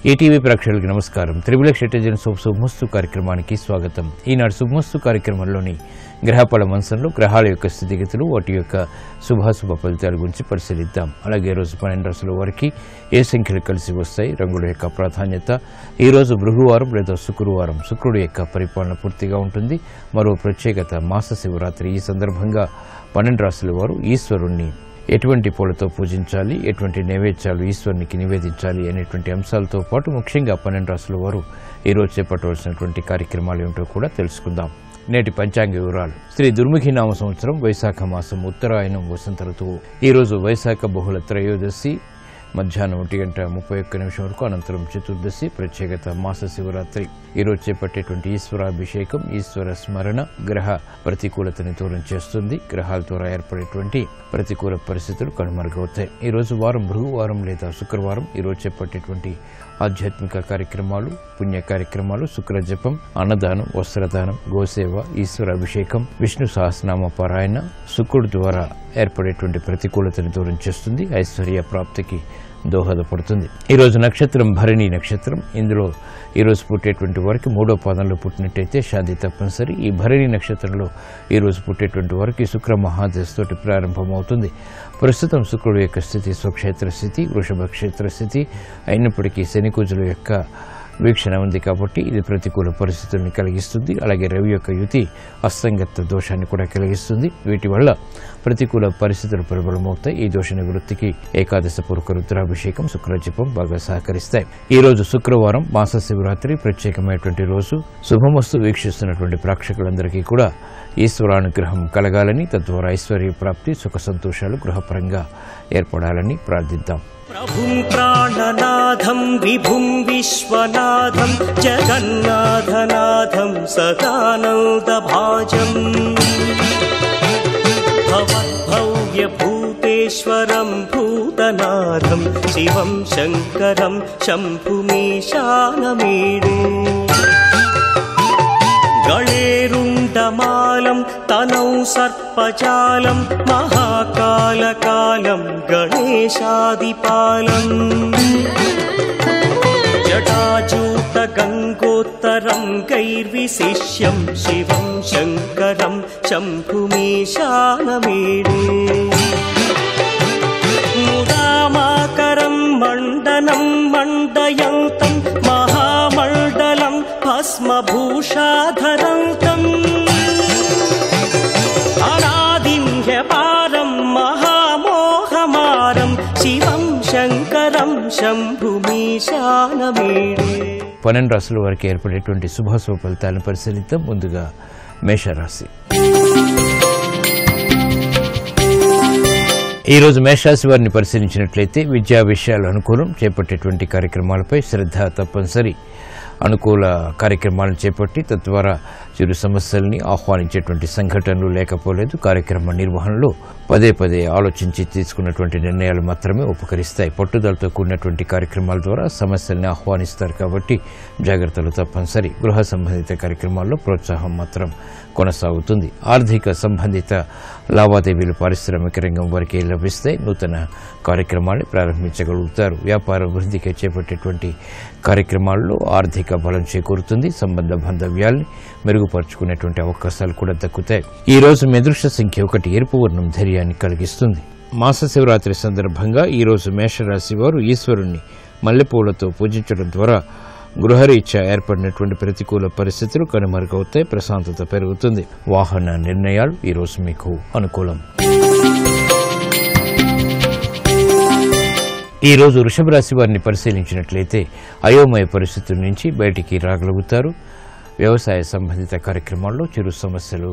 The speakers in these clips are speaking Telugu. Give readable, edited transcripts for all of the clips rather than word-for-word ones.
ఈటీవీ ప్రేక్షకులకు నమస్కారం. త్రిబుల్ షెటేజెన్స్ ఆఫ్ శుభమస్తు కార్యక్రమానికి స్వాగతం. ఈనాడు శుభమస్తు కార్యక్రమంలోని గ్రహఫల మంచంలో గ్రహాల యొక్క స్థితిగతులు, వాటి యొక్క శుభాశుభ ఫలితాల గురించి పరిశీలిద్దాం. అలాగే రోజు 12 రాశుల వారికి ఏ సంఖ్యలు కలిసి వస్తాయి, రంగుల యొక్క ప్రాధాన్యత, ఈరోజు బృహవారం లేదా శుక్రవారం, శుక్రుడు యొక్క పరిపాలన పూర్తిగా ఉంటుంది. మరో ప్రత్యేకత మాస శివరాత్రి. ఈ సందర్భంగా 12 రాశుల వారు ఈశ్వరుణ్ణి ఎటువంటి పూలతో పూజించాలి, ఎటువంటి నైవేద్యాలు ఈశ్వరునికి నివేదించాలి అనేటువంటి అంశాలతో పాటు ముఖ్యంగా 12 రాశుల వారు ఈరోజు చేపట్టవలసినటువంటి కార్యక్రమాలు ఏమిటో కూడా తెలుసుకుందాం. నేటి పంచాంగ వివరాలు. శ్రీ దుర్ముఖి నామ సంవత్సరం వైశాఖ మాసం, ఉత్తరాయణం, వసంత ఋతువు. ఈరోజు వైశాఖ బహుళ త్రయోదశి మధ్యాహ్నం 1:31 వరకు, అనంతరం చతుర్దశి. ప్రత్యేకత మాస శివరాత్రి. ఈరోజు చేపట్టేటువంటి ఈశ్వరాభిషేకం, ఈశ్వర స్మరణ గ్రహ ప్రతికూలతని దూరం చేస్తుంది. గ్రహాల ద్వారా ఏర్పడేటువంటి ప్రతికూల పరిస్థితులు కనుమరుగవుతాయి. ఈరోజు వారం బృహవారం లేదా శుక్రవారం. ఈరోజు చేపట్టేటువంటి ఆధ్యాత్మిక కార్యక్రమాలు, పుణ్య కార్యక్రమాలు, శుక్ర జపం, అన్నదానం, వస్త్రదానం, గోసేవ, ఈశ్వరాభిషేకం, విష్ణు సహస్రనామ పారాయణ శుక్రుడి ద్వారా ఏర్పడేటువంటి ప్రతికూలతని దూరం చేస్తుంది. ఐశ్వర్య ప్రాప్తికి దోహదపడుతుంది. ఈరోజు నక్షత్రం భరణి నక్షత్రం. ఇందులో ఈరోజు పుట్టేటువంటి వారికి 3వ పాదంలో పుట్టినట్టయితే శాంతి తప్పనిసరి. ఈ భరణి నక్షత్రంలో ఈరోజు పుట్టేటువంటి వారికి శుక్ర మహాదశతోటి ప్రారంభమవుతుంది. ప్రస్తుతం శుక్రుడు యొక్క స్థితి స్వక్షేత్ర స్థితి, వృషభ క్షేత్ర స్థితి అయినప్పటికీ శని కుజుల యొక్క వీక్షణ ఉంది కాబట్టి ఇది ప్రతికూల పరిస్థితుల్ని కలిగిస్తుంది. అలాగే రవి యొక్క యుతి అస్తంగత దోషాన్ని కూడా కలిగిస్తుంది. వీటి వల్ల ప్రతికూల పరిస్థితులు ప్రబలమవుతాయి. ఈ దోష నివృత్తికి ఏకాదశ పూర్వక రుద్రాభిషేకం, శుక్రజపం బాగా సహకరిస్తాయి. ఈ రోజు శుక్రవారం, మాస శివరాత్రి, ప్రత్యేకమైనటువంటి రోజు. శుభమస్తు వీక్షిస్తున్నటువంటి ప్రేక్షకులందరికీ కూడా ఈశ్వరానుగ్రహం కలగాలని, తద్వారా ఐశ్వర్య ప్రాప్తి, సుఖ సంతోషాలు గృహపరంగా ఏర్పడాలని ప్రార్థిద్దాం. ప్రభుం ప్రాణనాథం విభుం విశ్వనాథం జగన్నాథనాథం సదానందభాజం భవద్భవ్య భూతేశ్వరం భూతనాథం శివం శంకరం శంభుమీశానమీడే గళేరుండమాలం తనౌ సర్పజాలం మహాకాలకాలం గణేశాదిపాలం జటాజూత గంగోత్తరం గైర్విశిష్యం శివం శంకరం శంభుమీశానమీడే ముదామాకరం మండనం మండయంతం మహామండలం భస్మభూషాధరంతం అనాదిం హ్యపారం మహామోహమారం శివం శంకరం శంభుమీశానమీడే. 12 రాశుల వారికి ఏర్పడేటువంటి శుభాశుభ ఫలితాలను పరిశీలిద్దాం. ముందుగా మేషరాశి. ఈరోజు మేషరాశి వారిని పరిశీలించినట్లయితే విద్యా విషయాలు అనుకూలం. చేపట్టేటువంటి కార్యక్రమాలపై శ్రద్ధ తప్పనిసరి. అనుకూల కార్యక్రమాలను చేపట్టి తద్వారా చిరు సమస్యల్ని ఆహ్వానించేటువంటి సంఘటనలు లేకపోలేదు. కార్యక్రమ నిర్వహణలో పదే ఆలోచించి తీసుకున్నటువంటి నిర్ణయాలు మాత్రమే ఉపకరిస్తాయి. పట్టుదలతో కూడినటువంటి కార్యక్రమాల ద్వారా సమస్యల్ని ఆహ్వానిస్తారు కాబట్టి జాగ్రత్తలు తప్పనిసరి. గృహ సంబంధిత కార్యక్రమాల్లో ప్రోత్సాహం మాత్రం కొనసాగుతుంది. ఆర్థిక సంబంధిత లావాదేవీలు పారిశ్రామిక రంగం వారికి లభిస్తాయి. నూతన కార్యక్రమాన్ని ప్రారంభించగలుగుతారు. వ్యాపార వృద్ధికి చేపట్టేటువంటి కార్యక్రమాల్లో ఆర్థిక బలం చేకూరుతుంది. సంబంధ బాంధవ్యాల్ని మెరుగుపరుచుకునేటువంటి అవకాశాలు కూడా దక్కుతాయి. ఈ రోజు మీ అదృష్ట సంఖ్య 1. ఎరుపు వర్ణం ధైర్యాన్ని కలిగిస్తుంది. మాస శివరాత్రి సందర్భంగా ఈరోజు మేషరాశి వారు ఈశ్వరుణ్ణి మల్లెపూలతో పూజించడం ద్వారా గృహరీత్యా ఏర్పడినటువంటి ప్రతికూల పరిస్థితులు కనుమరుగవుతాయి. ప్రశాంతత పెరుగుతుంది. వాహన నిర్ణయాలు ఈరోజు మీకు అనుకూలం. ఈ రోజు వృషభ రాశి వారిని పరిశీలించినట్లయితే అయోమయ పరిస్థితుల నుంచి బయటికి రాగలుగుతారు. వ్యవసాయ సంబంధిత కార్యక్రమాల్లో చిరు సమస్యలు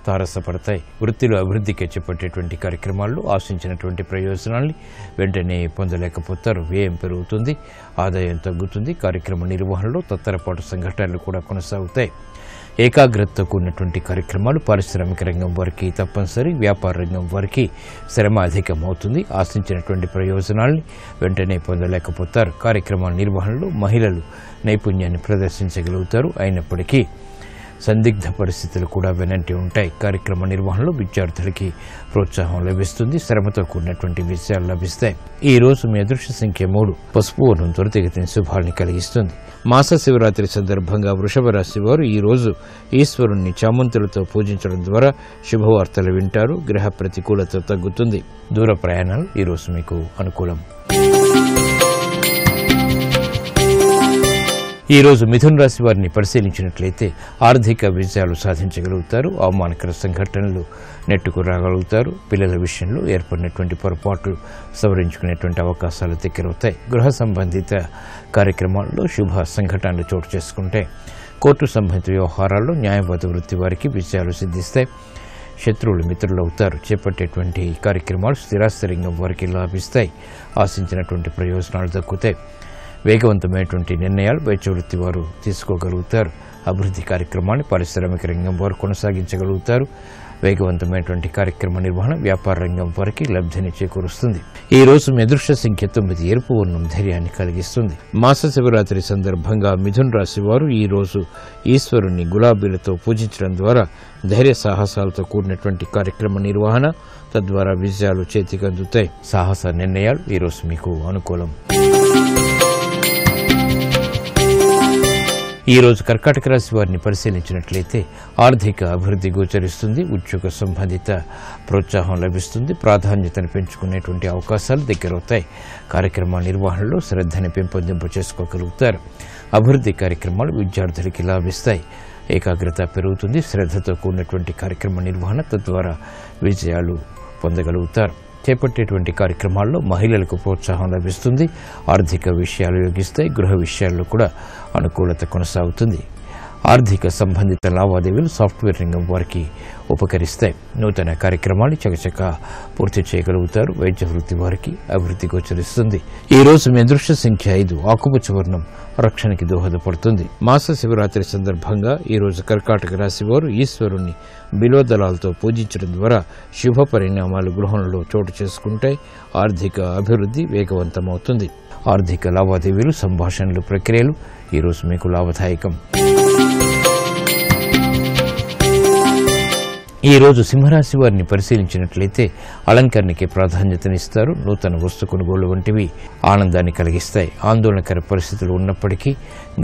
తారసపడతాయి. వృత్తిలో అభివృద్ధికి చేపట్టేటువంటి కార్యక్రమాల్లో ఆశించినటువంటి ప్రయోజనాల్ని వెంటనే పొందలేకపోతారు. వ్యయం పెరుగుతుంది, ఆదాయం తగ్గుతుంది. కార్యక్రమ నిర్వహణలో తత్తరపాటు సంఘటనలు కూడా కొనసాగుతాయి. ఏకాగ్రతతో కూడినటువంటి కార్యక్రమాలు పారిశ్రామిక రంగం వారికి తప్పనిసరి. వ్యాపార రంగం వారికి శ్రమ అధికమవుతుంది. ఆశించినటువంటి ప్రయోజనాల్ని వెంటనే పొందలేకపోతారు. కార్యక్రమాల నిర్వహణలో మహిళలు నైపుణ్యాన్ని ప్రదర్శించగలుగుతారు. అయినప్పటికీ సందిగ్ధ పరిస్థితులు కూడా వెనంటి ఉంటాయి. కార్యక్రమ నిర్వహణలో విద్యార్థులకి ప్రోత్సాహం లభిస్తుంది. శ్రమతో కూడినటువంటి విషయాలు లభిస్తాయి. ఈ రోజు మీ అదృష్ట సంఖ్య 3. పసుపు వర్ణం త్వరితగతిన శుభాల్ని కలిగిస్తుంది. మాస శివరాత్రి సందర్భంగా వృషభ రాశి వారు ఈ రోజు ఈశ్వరుణ్ణి చామంతులతో పూజించడం ద్వారా శుభవార్తలు వింటారు. గ్రహ ప్రతికూలత తగ్గుతుంది. దూర ప్రయాణాలు ఈ రోజు మీకు అనుకూలం. ఈ రోజు మిథున రాశి వారిని పరిశీలించినట్లయితే ఆర్థిక విజయాలు సాధించగలుగుతారు. అవమానకర సంఘటనలు నెట్టుకు రాగలుగుతారు. పిల్లల విషయంలో ఏర్పడినటువంటి పొరపాట్లు సవరించుకునేటువంటి అవకాశాలు దగ్గరవుతాయి. గృహ సంబంధిత కార్యక్రమాల్లో శుభ సంఘటనలు చోటు చేసుకుంటే కోర్టు సంబంధిత వ్యవహారాల్లో న్యాయవాద వృత్తి వారికి విజయాలు సిద్ధిస్తాయి. శత్రువులు మిత్రులు అవుతారు. చేపట్టేటువంటి కార్యక్రమాలు స్థిరాస్తి రంగం వారికి లాభిస్తాయి. ఆశించినటువంటి ప్రయోజనాలు దక్కుతాయి. వేగవంతమైనటువంటి నిర్ణయాలు వైద్య వృత్తి వారు తీసుకోగలుగుతారు. అభివృద్ధి కార్యక్రమాన్ని పారిశ్రామిక రంగం వారు కొనసాగించగలుగుతారు. వేగవంతమైనటువంటి కార్యక్రమ నిర్వహణ వ్యాపార రంగం వారికి లబ్ధిని చేకూరుస్తుంది. ఈ రోజు మీ అదృష్ట సంఖ్య 9. ఎరుపు వర్ణం ధైర్యాన్ని కలిగిస్తుంది. మాస శివరాత్రి సందర్భంగా మిథున రాశి వారు ఈ రోజు ఈశ్వరుణ్ణి గులాబీలతో పూజించడం ద్వారా ధైర్య సాహసాలతో కూడినటువంటి కార్యక్రమ నిర్వహణ, తద్వారా విజయాలు చేతికి అందుతాయి. సాహస నిర్ణయాలు ఈ రోజు మీకు అనుకూలం. ఈ రోజు కర్కాటక రాశి వారిని పరిశీలించినట్లయితే ఆర్థిక అభివృద్ధి గోచరిస్తుంది. ఉద్యోగ సంబంధిత ప్రోత్సాహం లభిస్తుంది. ప్రాధాన్యతను పెంచుకునేటువంటి అవకాశాలు దగ్గరవుతాయి. కార్యక్రమ నిర్వహణలో శ్రద్ధని పెంపొందింపు చేసుకోగలుగుతారు. అభివృద్ధి కార్యక్రమాలు విద్యార్థులకి లాభిస్తాయి. ఏకాగ్రత పెరుగుతుంది. శ్రద్ధతో కూడినటువంటి కార్యక్రమ నిర్వహణ, తద్వారా విజయాలు పొందగలుగుతారు. చేపట్టేటువంటి కార్యక్రమాల్లో మహిళలకు ప్రోత్సాహం లభిస్తుంది. ఆర్థిక విషయాలు యోగిస్తాయి. గృహ విషయాల్లో కూడా అనుకూలత కొనసాగుతుంది. ఆర్థిక సంబంధిత లావాదేవీలు సాఫ్ట్వేర్ రంగం వారికి ఉపకరిస్తాయి. నూతన కార్యక్రమాన్ని చకచక పూర్తి చేయగలుగుతారు. వైద్య వృత్తి వారికి అభివృద్ధి గోచరిస్తుంది. ఈ రోజు మీ అదృష్ట సంఖ్య 5. ఆకుపచ్చ వర్ణం రక్షణకి దోహదపడుతుంది. మాస శివరాత్రి సందర్భంగా ఈ రోజు కర్కాటక రాశి వారు ఈశ్వరుణ్ణి బిల్వదళాలతో పూజించడం ద్వారా శుభ పరిణామాలు గృహంలో చోటు చేసుకుంటాయి. ఆర్థిక అభివృద్ధి వేగవంతమవుతుంది. ఆర్థిక లావాదేవీలు, సంభాషణలు, ప్రక్రియలు ఈ రోజు మీకు లాభదాయకం. ఈ రోజు సింహరాశి వారిని పరిశీలించినట్లయితే అలంకరణకి ప్రాధాన్యతనిస్తారు. నూతన వస్తు కొనుగోలు వంటివి ఆనందాన్ని కలిగిస్తాయి. ఆందోళనకర పరిస్థితులు ఉన్నప్పటికీ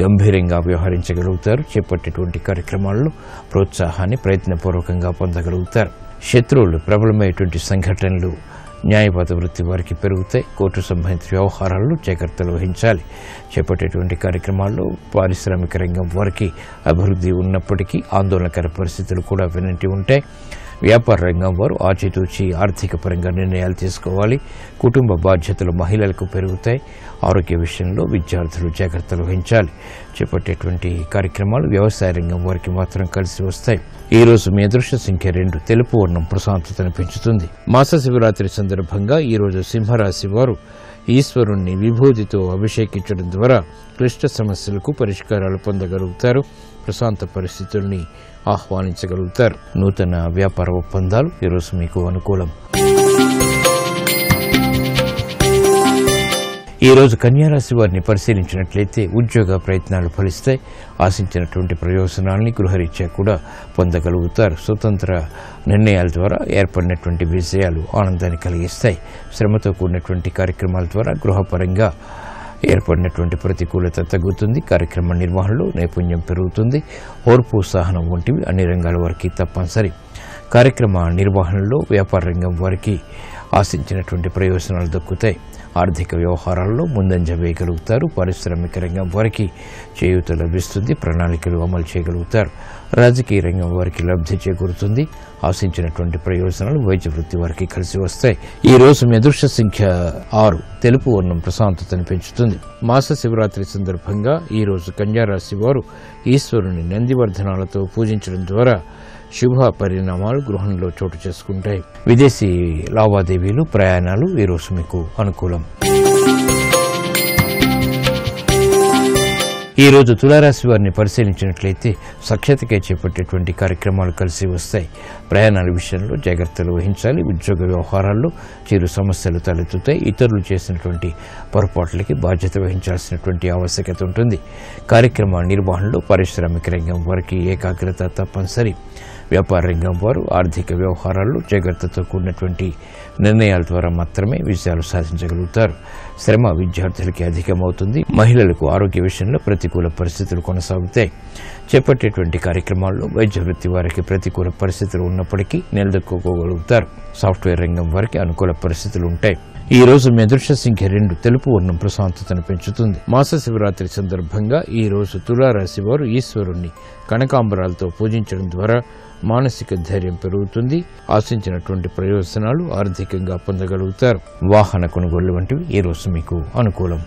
గంభీరంగా వ్యవహరించగలుగుతారు. చేపట్టేటువంటి కార్యక్రమాల్లో ప్రోత్సాహాన్ని ప్రయత్నపూర్వకంగా పొందగలుగుతారు. శత్రువులు ప్రబలమైనటువంటి సంఘటనలు న్యాయవాద వృత్తి వారికి పెరుగుతాయి. కోర్టు సంబంధిత వ్యవహారాల్లో జాగ్రత్తలు వహించాలి. చేపట్టేటువంటి కార్యక్రమాల్లో పారిశ్రామిక రంగం వారికి అభివృద్ధి ఉన్నప్పటికీ ఆందోళనకర పరిస్థితులు కూడా వెనంటి ఉంటాయి. వ్యాపార రంగం వారు ఆచితూచి ఆర్థిక పరంగా నిర్ణయాలు తీసుకోవాలి. కుటుంబ బాధ్యతలు మహిళలకు పెరుగుతాయి. ఆరోగ్య విషయంలో విద్యార్థులు జాగ్రత్తలు వహించాలి. చేపట్టేటువంటి కార్యక్రమాలు వ్యవసాయ రంగం వారికి మాత్రం కలిసి వస్తాయి. ఈ రోజు మీ అదృష్ట సంఖ్య 2. తెలుపు వర్ణం ప్రశాంతతను పెంచుతుంది. మాస శివరాత్రి సందర్భంగా ఈ రోజు సింహరాశి వారు ఈశ్వరుణ్ణి విభూతితో అభిషేకించడం ద్వారా క్లిష్ట సమస్యలకు పరిష్కారాలు పొందగలుగుతారు. ప్రశాంత పరిస్థితుల్ని ఆహ్వానించగలుగుతారు. నూతన వ్యాపార ఒప్పందాలు ఈరోజు మీకు అనుకూలం. ఈ రోజు కన్యారాశి వారిని పరిశీలించినట్లయితే ఉద్యోగ ప్రయత్నాలు ఫలిస్తాయి. ఆశించినటువంటి ప్రయోజనాల్ని గృహరీత్యా కూడా పొందగలుగుతారు. స్వతంత్ర నిర్ణయాల ద్వారా ఏర్పడినటువంటి విజయాలు ఆనందాన్ని కలిగిస్తాయి. శ్రమతో కూడినటువంటి కార్యక్రమాల ద్వారా గృహపరంగా ఏర్పడినటువంటి ప్రతికూలత తగ్గుతుంది. కార్యక్రమ నిర్వహణలో నైపుణ్యం పెరుగుతుంది. ఓర్పు, సహనం వంటివి అన్ని రంగాల వారికి తప్పనిసరి. కార్యక్రమ నిర్వహణలో వ్యాపార రంగం వారికి ఆశించినటువంటి ప్రయోజనాలు దక్కుతాయి. ఆర్థిక వ్యవహారాల్లో ముందంజ వేయగలుగుతారు. పారిశ్రామిక రంగం వారికి చేయూత లభిస్తుంది. ప్రణాళికలు అమలు చేయగలుగుతారు. రాజకీయ రంగం వారికి లబ్ధి చేకూరుతుంది. ఆశించినటువంటి ప్రయోజనాలు వైద్య వృత్తి వారికి కలిసి వస్తాయి. ఈ రోజు మీ అదృష్ట సంఖ్య 6. తెలుపు వర్ణం ప్రశాంతతను పెంచుతుంది. మాస శివరాత్రి సందర్భంగా ఈ రోజు కన్యారాశి వారు ఈశ్వరుని నందివర్ధనాలతో పూజించడం ద్వారా శుభ పరిణామాలు గృహంలో చోటు చేసుకుంటాయి. విదేశీ లావాదేవీలు, ప్రయాణాలు ఈ రోజు మీకు అనుకూలం. ఈ రోజు తులారాశి వారిని పరిశీలించినట్లయితే సఖ్యతకై చేపట్టేటువంటి కార్యక్రమాలు కలిసి వస్తాయి. ప్రయాణాల విషయంలో జాగ్రత్తలు వహించాలి. ఉద్యోగ వ్యవహారాల్లో చిరు సమస్యలు తలెత్తుతాయి. ఇతరులు చేసినటువంటి పొరపాట్లకి బాధ్యత వహించాల్సినటువంటి ఆవశ్యకత ఉంటుంది. కార్యక్రమాల నిర్వహణలో పారిశ్రామిక రంగం వారికి ఏకాగ్రత తప్పనిసరి. వ్యాపార రంగం వారు ఆర్థిక వ్యవహారాల్లో జాగ్రత్తతో కూడినటువంటి నిర్ణయాల ద్వారా మాత్రమే విజయాలు సాధించగలుగుతారు. శ్రమ విద్యార్థులకి అధికమవుతుంది. మహిళలకు ఆరోగ్య విషయంలో ప్రతికూల పరిస్థితులు కొనసాగుతాయి. చేపట్టేటువంటి కార్యక్రమాల్లో వైద్య వృత్తి వారికి ప్రతికూల పరిస్థితులు ఉన్నప్పటికీ నిలదొక్కుకోగలుగుతారు. సాఫ్ట్వేర్ రంగం వారికి అనుకూల పరిస్థితులు ఉంటాయి. ఈ రోజు మీ అదృష్ట సంఖ్య 2. తెలుపు వర్ణం ప్రశాంతతను పెంచుతుంది. మాస శివరాత్రి సందర్భంగా ఈ రోజు తులారాశి వారు ఈశ్వరుణ్ణి కనకాంబరాలతో పూజించడం ద్వారా మానసిక ధైర్యం పెరుగుతుంది. ఆశించినటువంటి ప్రయోజనాలు ఆర్థికంగా పొందగలుగుతారు. వాహన కొనుగోళ్లు వంటివి ఈ రోజు మీకు అనుకూలం.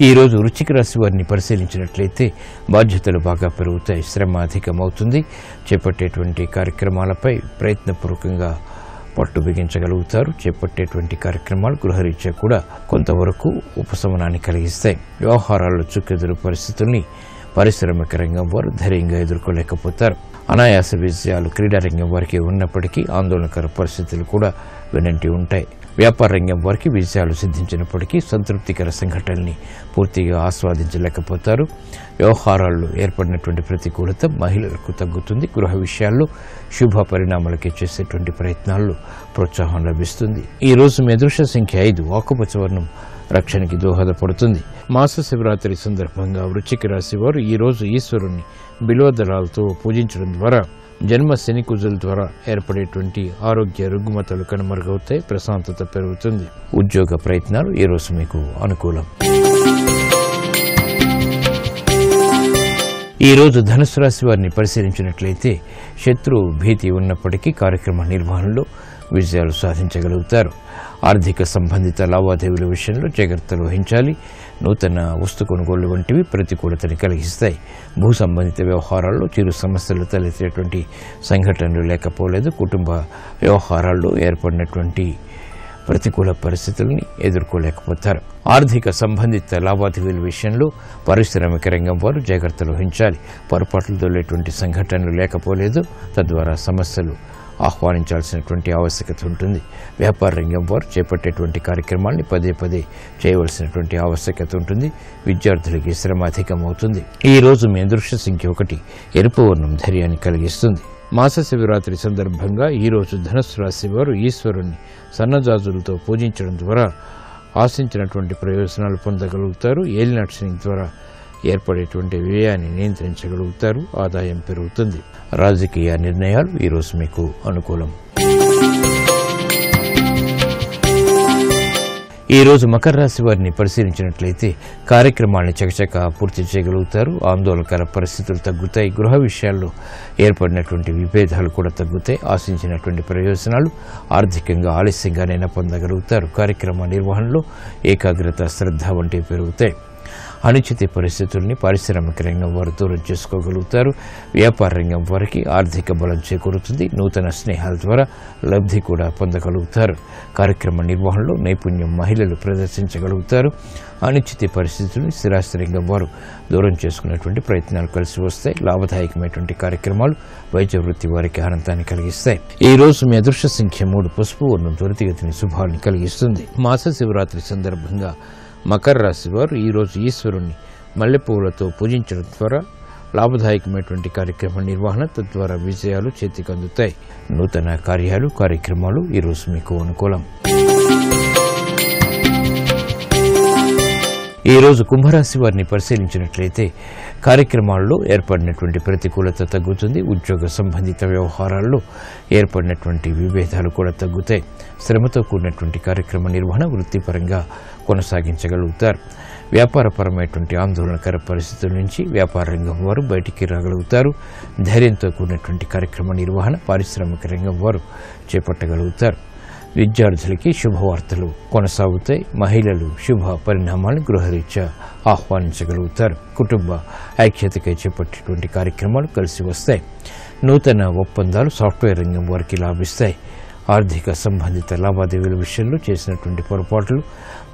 ఈ రోజు వృశ్చిక రాశి వారిని పరిశీలించినట్లయితే బాధ్యతలు బాగా పెరుగుతాయి. శ్రమ అధికమవుతుంది. చేపట్టేటువంటి కార్యక్రమాలపై ప్రయత్నపూర్వకంగా పట్టు బిగించగలుగుతారు. చేపట్టేటువంటి కార్యక్రమాలు గృహరీత్యా కూడా కొంతవరకు ఉపశమనాన్ని కలిగిస్తాయి. వ్యవహారాల్లో చుక్కెదురు పరిస్థితుల్ని పారిశ్రామిక రంగం వారు ధైర్యంగా ఎదుర్కోలేకపోతారు. అనాయాస విజయాలు క్రీడారంగం వారికి ఉన్నప్పటికీ ఆందోళనకర పరిస్థితులు కూడా వెనంటి ఉంటాయి. వ్యాపార రంగం వారికి విజయాలు సిద్ధించినప్పటికీ సంతృప్తికర సంఘటనల్ని పూర్తిగా ఆస్వాదించలేకపోతారు. వ్యవహారాల్లో ఏర్పడినటువంటి ప్రతికూలత మహిళలకు తగ్గుతుంది. గృహ విషయాల్లో శుభ పరిణామాలకి చేసేటువంటి ప్రయత్నాల్లో ప్రోత్సాహం లభిస్తుంది. ఈ రోజు మీ అదృష్ట సంఖ్య 5. ఆకుపచ్చ వర్ణం రక్షణకి దోహదపడుతుంది. మాస శివరాత్రి సందర్భంగా వృశ్చిక రాశి వారు ఈ రోజు ఈశ్వరుణ్ణి బిల్వదళాలతో పూజించడం ద్వారా జన్మ శని కుజుల ద్వారా ఏర్పడేటువంటి ఆరోగ్య రుగ్మతలు కనుమరుగవుతాయి. ప్రశాంతత పెరుగుతుంది. ఉద్యోగ ప్రయత్నాలు ఈ రోజు మీకు అనుకూలం. ఈ రోజు ధనుసు రాశి వారిని పరిశీలించినట్లయితే శత్రు భీతి ఉన్నప్పటికీ కార్యక్రమ నిర్వహణలో విజయాలు సాధించగలుగుతారు. ఆర్థిక సంబంధిత లావాదేవీల విషయంలో జాగ్రత్తలు వహించాలి. నూతన వస్తు కొనుగోళ్లు వంటివి ప్రతికూలతని కలిగిస్తాయి. భూ సంబంధిత వ్యవహారాల్లో చిరు సమస్యలు తలెత్తేటువంటి సంఘటనలు లేకపోలేదు. కుటుంబ వ్యవహారాల్లో ఏర్పడినటువంటి ప్రతికూల పరిస్థితుల్ని ఎదుర్కోలేకపోతారు. ఆర్థిక సంబంధిత లావాదేవీల విషయంలో పారిశ్రామిక రంగం వారు జాగ్రత్తలు వహించాలి. పొరపాట్లు తోలేటువంటి సంఘటనలు లేకపోలేదు. తద్వారా సమస్యలు ఆహ్వానించాల్సినటువంటి ఆవశ్యకత ఉంటుంది. వ్యాపార రంగం వారు చేపట్టేటువంటి కార్యక్రమాల్ని పదే పదే చేయవలసినటువంటి ఆవశ్యకత ఉంటుంది. విద్యార్థులకి శ్రమ అధికమవుతుంది. ఈ రోజు మీ అదృష్ట సంఖ్య 1. ఎరుపు వర్ణం ధైర్యాన్ని కలిగిస్తుంది. మాస శివరాత్రి సందర్భంగా ఈ రోజు ధనుస్సు రాశి వారు ఈశ్వరుణ్ణి సన్నజాజులతో పూజించడం ద్వారా ఆశించినటువంటి ప్రయోజనాలు పొందగలుగుతారు. ఏలినాటి శని ద్వారా ఏర్పడేటువంటి వ్యయాన్ని నియంత్రించగలుగుతారు. ఆదాయం పెరుగుతుంది. రాజకీయ నిర్ణయాలు ఈ రోజు మీకు అనుకూలం. ఈ రోజు మకర రాశి వారిని పరిశీలించినట్లయితే కార్యక్రమాలను చకచక పూర్తి చేయగలుగుతారు. ఆందోళనకర పరిస్థితులు తగ్గుతాయి. గృహ విషయాల్లో ఏర్పడినటువంటి విభేదాలు కూడా తగ్గుతాయి. ఆశించినటువంటి ప్రయోజనాలు ఆర్థికంగా ఆలస్యంగానైనా పొందగలుగుతారు. కార్యక్రమ నిర్వహణలో ఏకాగ్రత, శ్రద్ధ వంటివి పెరుగుతాయి. అనిశ్చిత పరిస్థితుల్ని పారిశ్రామిక రంగం వారు దూరం చేసుకోగలుగుతారు. వ్యాపార రంగం వారికి ఆర్థిక బలం చేకూరుతుంది. నూతన స్నేహాల ద్వారా లబ్ధి కూడా పొందగలుగుతారు. కార్యక్రమ నిర్వహణలో నైపుణ్యం మహిళలు ప్రదర్శించగలుగుతారు. అనిశ్చిత పరిస్థితుల్ని స్థిరాస్తి రంగం వారు దూరం చేసుకునేటువంటి ప్రయత్నాలు కలిసి వస్తాయి. లాభదాయకమైనటువంటి కార్యక్రమాలు వైద్య వృత్తి వారికి ఆనందాన్ని కలిగిస్తాయి. ఈ రోజు మీ అదృష్ట సంఖ్య 3. పసుపు వర్ణం త్వరితగతిని శుభాన్ని కలిగిస్తుంది. మాస శివరాత్రి సందర్భంగా మకర రాశి వారు ఈ రోజు ఈశ్వరుణ్ణి మల్లెపూలతో పూజించడం ద్వారా లాభదాయకమైనటువంటి కార్యక్రమ నిర్వహణ, తద్వారా విజయాలు చేతికి అందుతాయి. నూతన కార్యక్రమాలు ఈ రోజు మీకు అనుకూలం. ఈ రోజు కుంభరాశి వారిని పరిశీలించినట్లయితే కార్యక్రమాల్లో ఏర్పడినటువంటి ప్రతికూలత తగ్గుతుంది. ఉద్యోగ సంబంధిత వ్యవహారాల్లో ఏర్పడినటువంటి విభేదాలు కూడా తగ్గుతాయి. శ్రమతో కూడినటువంటి కార్యక్రమ నిర్వహణ వృత్తిపరంగా కొనసాగించగలుగుతారు. వ్యాపారపరమైనటువంటి ఆందోళనకర పరిస్థితుల నుంచి వ్యాపార రంగం వారు బయటికి రాగలుగుతారు. ధైర్యంతో కూడినటువంటి కార్యక్రమ నిర్వహణ పారిశ్రామిక రంగం వారు చేపట్టగలుగుతారు. విద్యార్థులకి శుభవార్తలు కొనసాగుతాయి. మహిళలు శుభ పరిణామాలను గృహరీత్యా ఆహ్వానించగలుగుతారు. కుటుంబ ఐక్యతకై చేపట్టేటువంటి కార్యక్రమాలు కలిసి వస్తాయి. నూతన ఒప్పందాలు సాఫ్ట్వేర్ రంగం వారికి లాభిస్తాయి. ఆర్థిక సంబంధిత లావాదేవీల విషయంలో చేసినటువంటి పొరపాట్లు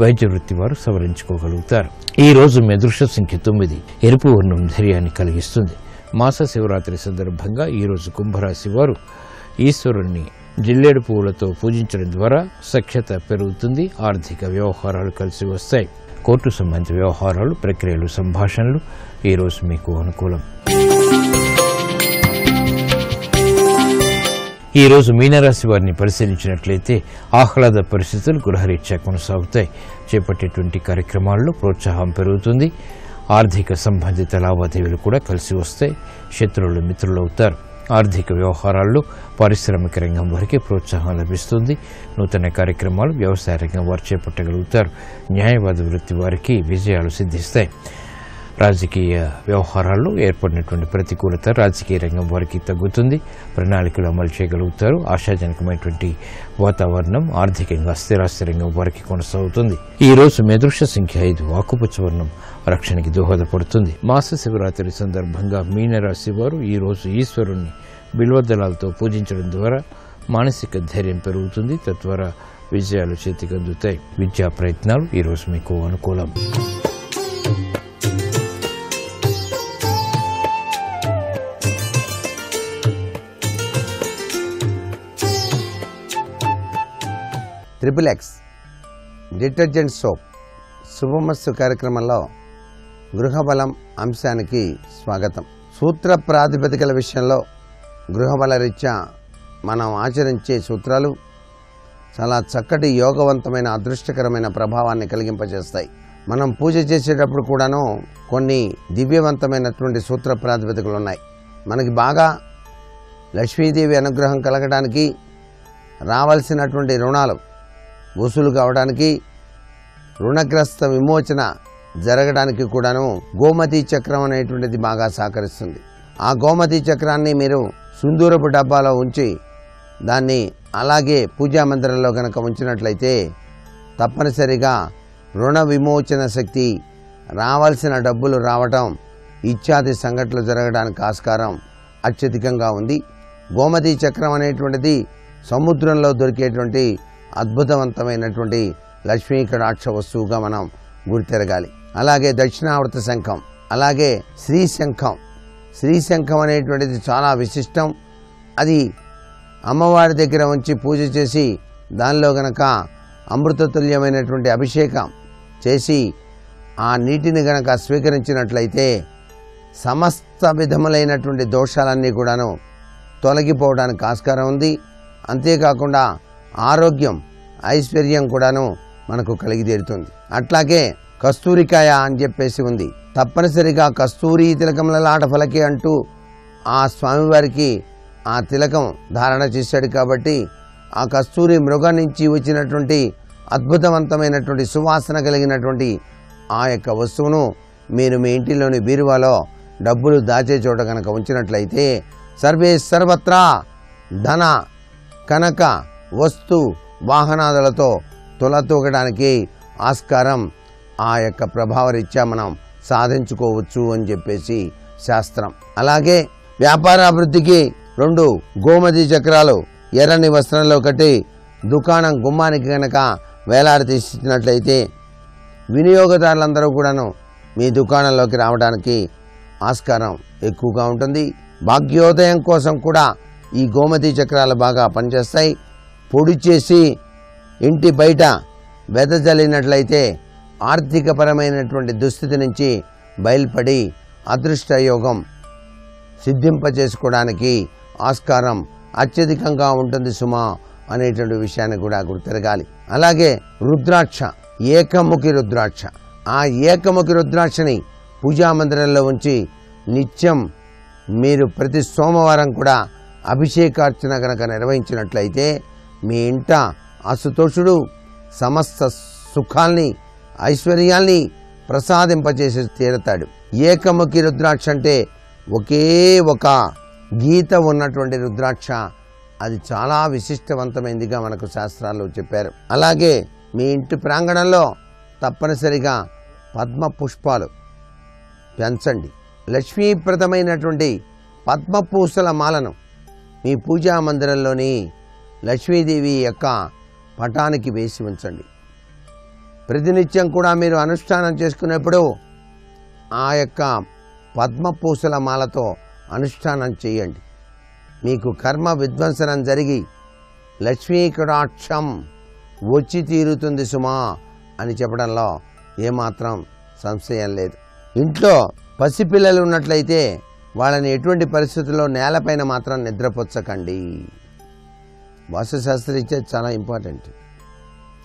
వైద్య వృత్తి వారు సవరించుకోగలుగుతారు. ఈ రోజు మీ అదృష్ట సంఖ్య 9. ఎరుపు వర్ణం ధైర్యాన్ని కలిగిస్తుంది. మాస శివరాత్రి సందర్భంగా ఈరోజు కుంభరాశి వారు ఈశ్వరుణ్ణి జిల్లేడు పువ్వులతో పూజించడం ద్వారా సఖ్యత పెరుగుతుంది. ఆర్థిక వ్యవహారాలు కలిసి వస్తాయి. కోర్టు సంబంధిత వ్యవహారాలు, ప్రక్రియలు, సంభాషణలు ఈరోజు మీకు అనుకూలం. ఈరోజు మీనరాశి వారిని పరిశీలించినట్లయితే ఆహ్లాద పరిస్థితులు గృహరీత్యా కొనసాగుతాయి. చేపట్టేటువంటి కార్యక్రమాల్లో ప్రోత్సాహం పెరుగుతుంది. ఆర్థిక సంబంధిత లావాదేవీలు కూడా కలిసి వస్తాయి. శత్రువులు మిత్రులు అవుతారు. ఆర్థిక వ్యవహారాల్లో పారిశ్రామిక రంగం వారికి ప్రోత్సాహం లభిస్తుంది. నూతన కార్యక్రమాలు వ్యవసాయ రంగం వారు చేపట్టగలుగుతారు. న్యాయవాద వృత్తి వారికి విజయాలు సిద్ధిస్తాయి. రాజకీయ వ్యవహారాల్లో ఏర్పడినటువంటి ప్రతికూలత రాజకీయ రంగం వారికి తగ్గుతుంది. ప్రణాళికలు అమలు చేయగలుగుతారు. ఆశాజనకమైనటువంటి వాతావరణం ఆర్థికంగా స్థిరాస్తి రంగం వారికి కొనసాగుతుంది. ఈ రోజు మీ అదృష్ట సంఖ్య 5. ఆకుపచ్చ వర్ణం రక్షణకి దోహదపడుతుంది. మాస శివరాత్రి సందర్భంగా మీనరాశి వారు ఈ రోజు ఈశ్వరుణ్ణి బిల్వదళాలతో పూజించడం ద్వారా మానసిక ధైర్యం పెరుగుతుంది. తద్వారా విజయాలు చేతికి అందుతాయి. విద్యా ప్రయత్నాలు ఈ రోజు మీకు అనుకూలం. XXX డిటర్జెంట్ సోప్ శుభమస్తు కార్యక్రమంలో గృహబలం అంశానికి స్వాగతం. సూత్ర ప్రాతిపదికల విషయంలో గృహబల రీత్యా మనం ఆచరించే సూత్రాలు చాలా చక్కటి యోగవంతమైన అదృష్టకరమైన ప్రభావాన్ని కలిగింపజేస్తాయి. మనం పూజ చేసేటప్పుడు కూడాను కొన్ని దివ్యవంతమైనటువంటి సూత్ర ప్రాతిపదికలు ఉన్నాయి. మనకి బాగా లక్ష్మీదేవి అనుగ్రహం కలగడానికి, రావాల్సినటువంటి రుణాలు వసూలు కావడానికి, రుణగ్రస్త విమోచన జరగడానికి కూడాను గోమతి చక్రం అనేటువంటిది బాగా సహకరిస్తుంది. ఆ గోమతి చక్రాన్ని మీరు సుందూరపు డబ్బాలో ఉంచి దాన్ని అలాగే పూజా మందిరంలో కనుక ఉంచినట్లయితే తప్పనిసరిగా రుణ విమోచన శక్తి, రావాల్సిన డబ్బులు రావటం ఇత్యాది సంఘటనలు జరగడానికి ఆస్కారం అత్యధికంగా ఉంది. గోమతి చక్రం అనేటువంటిది సముద్రంలో దొరికేటువంటి అద్భుతవంతమైనటువంటి లక్ష్మీ కటాక్ష వస్తువుగా మనం గుర్తెరగాలి. అలాగే దక్షిణావర్త శంఖం, అలాగే శ్రీశంఖం. శ్రీశంఖం అనేటువంటిది చాలా విశిష్టం. అది అమ్మవారి దగ్గర ఉంచి పూజ చేసి దానిలో గనక అమృతతుల్యమైనటువంటి అభిషేకం చేసి ఆ నీటిని గనక స్వీకరించినట్లయితే సమస్త విధములైనటువంటి దోషాలన్నీ కూడాను తొలగిపోవడానికి ఆస్కారం ఉంది. అంతేకాకుండా ఆరోగ్యం, ఐశ్వర్యం కూడాను మనకు కలిగి తీరుతుంది. అట్లాగే కస్తూరికాయ అని చెప్పేసి ఉంది. తప్పనిసరిగా కస్తూరి తిలకములలాట ఫలకి అంటూ ఆ స్వామివారికి ఆ తిలకం ధారణ చేశాడు కాబట్టి ఆ కస్తూరి మృగం నుంచి వచ్చినటువంటి అద్భుతవంతమైనటువంటి సువాసన కలిగినటువంటి ఆ యొక్క వస్తువును మీరు మీ ఇంటిలోని బీరువాలో డబ్బులు దాచే చోట కనుక ఉంచినట్లయితే సర్వే సర్వత్రా ధన కనక వస్తు వాహనాదులతో తొలతూగడానికి ఆస్కారం ఆ యొక్క ప్రభావరీత్యా మనం సాధించుకోవచ్చు అని చెప్పేసి శాస్త్రం. అలాగే వ్యాపారాభివృద్ధికి 2 గోమతి చక్రాలు ఎర్రని వస్త్రంలో కట్టి దుకాణం గుమ్మానికి కనుక వేలాడి తీసినట్లయితే వినియోగదారులందరూ కూడాను మీ దుకాణంలోకి రావడానికి ఆస్కారం ఎక్కువగా ఉంటుంది. భాగ్యోదయం కోసం కూడా ఈ గోమతి చక్రాలు బాగా పనిచేస్తాయి. పొడి చేసి ఇంటి బయట వెదజల్లినట్లయితే ఆర్థికపరమైనటువంటి దుస్థితి నుంచి బయలుపడి అదృష్టయోగం సిద్ధింపజేసుకోవడానికి ఆస్కారం అత్యధికంగా ఉంటుంది సుమా అనేటువంటి విషయాన్ని కూడా గుర్తెరగాలి. అలాగే రుద్రాక్ష, ఏకముఖి రుద్రాక్ష. ఆ ఏకముఖి రుద్రాక్షని పూజా మందిరంలో ఉంచి నిత్యం మీరు ప్రతి సోమవారం కూడా అభిషేకార్చన కనుక నిర్వహించినట్లయితే మీ ఇంట అసుతోషుడు సమస్త సుఖాల్ని, ఐశ్వర్యాల్ని ప్రసాదింపచేసి తీరతాడు. ఏకముఖి రుద్రాక్ష అంటే ఒకే ఒక గీత ఉన్నటువంటి రుద్రాక్ష. అది చాలా విశిష్టవంతమైనదిగా మనకు శాస్త్రాల్లో చెప్పారు. అలాగే మీ ఇంటి ప్రాంగణంలో తప్పనిసరిగా పద్మ పుష్పాలు పెంచండి. లక్ష్మీప్రదమైనటువంటి పద్మపూసల మాలను మీ పూజా మందిరంలోని లక్ష్మీదేవి యొక్క పటానికి వేసి ఉంచండి. ప్రతినిత్యం కూడా మీరు అనుష్ఠానం చేసుకునేప్పుడు ఆ యొక్క పద్మపూసల మాలతో అనుష్ఠానం చేయండి. మీకు కర్మ విధ్వంసనం జరిగి లక్ష్మీ కటాక్షం వచ్చి తీరుతుంది సుమా అని చెప్పడంలో ఏమాత్రం సంశయం లేదు. ఇంట్లో పసిపిల్లలు ఉన్నట్లయితే వాళ్ళని ఎటువంటి పరిస్థితుల్లో నేలపైన మాత్రం నిద్రపుచ్చకండి. వాస్తుశాస్త్రరీత్యా చాలా ఇంపార్టెంట్,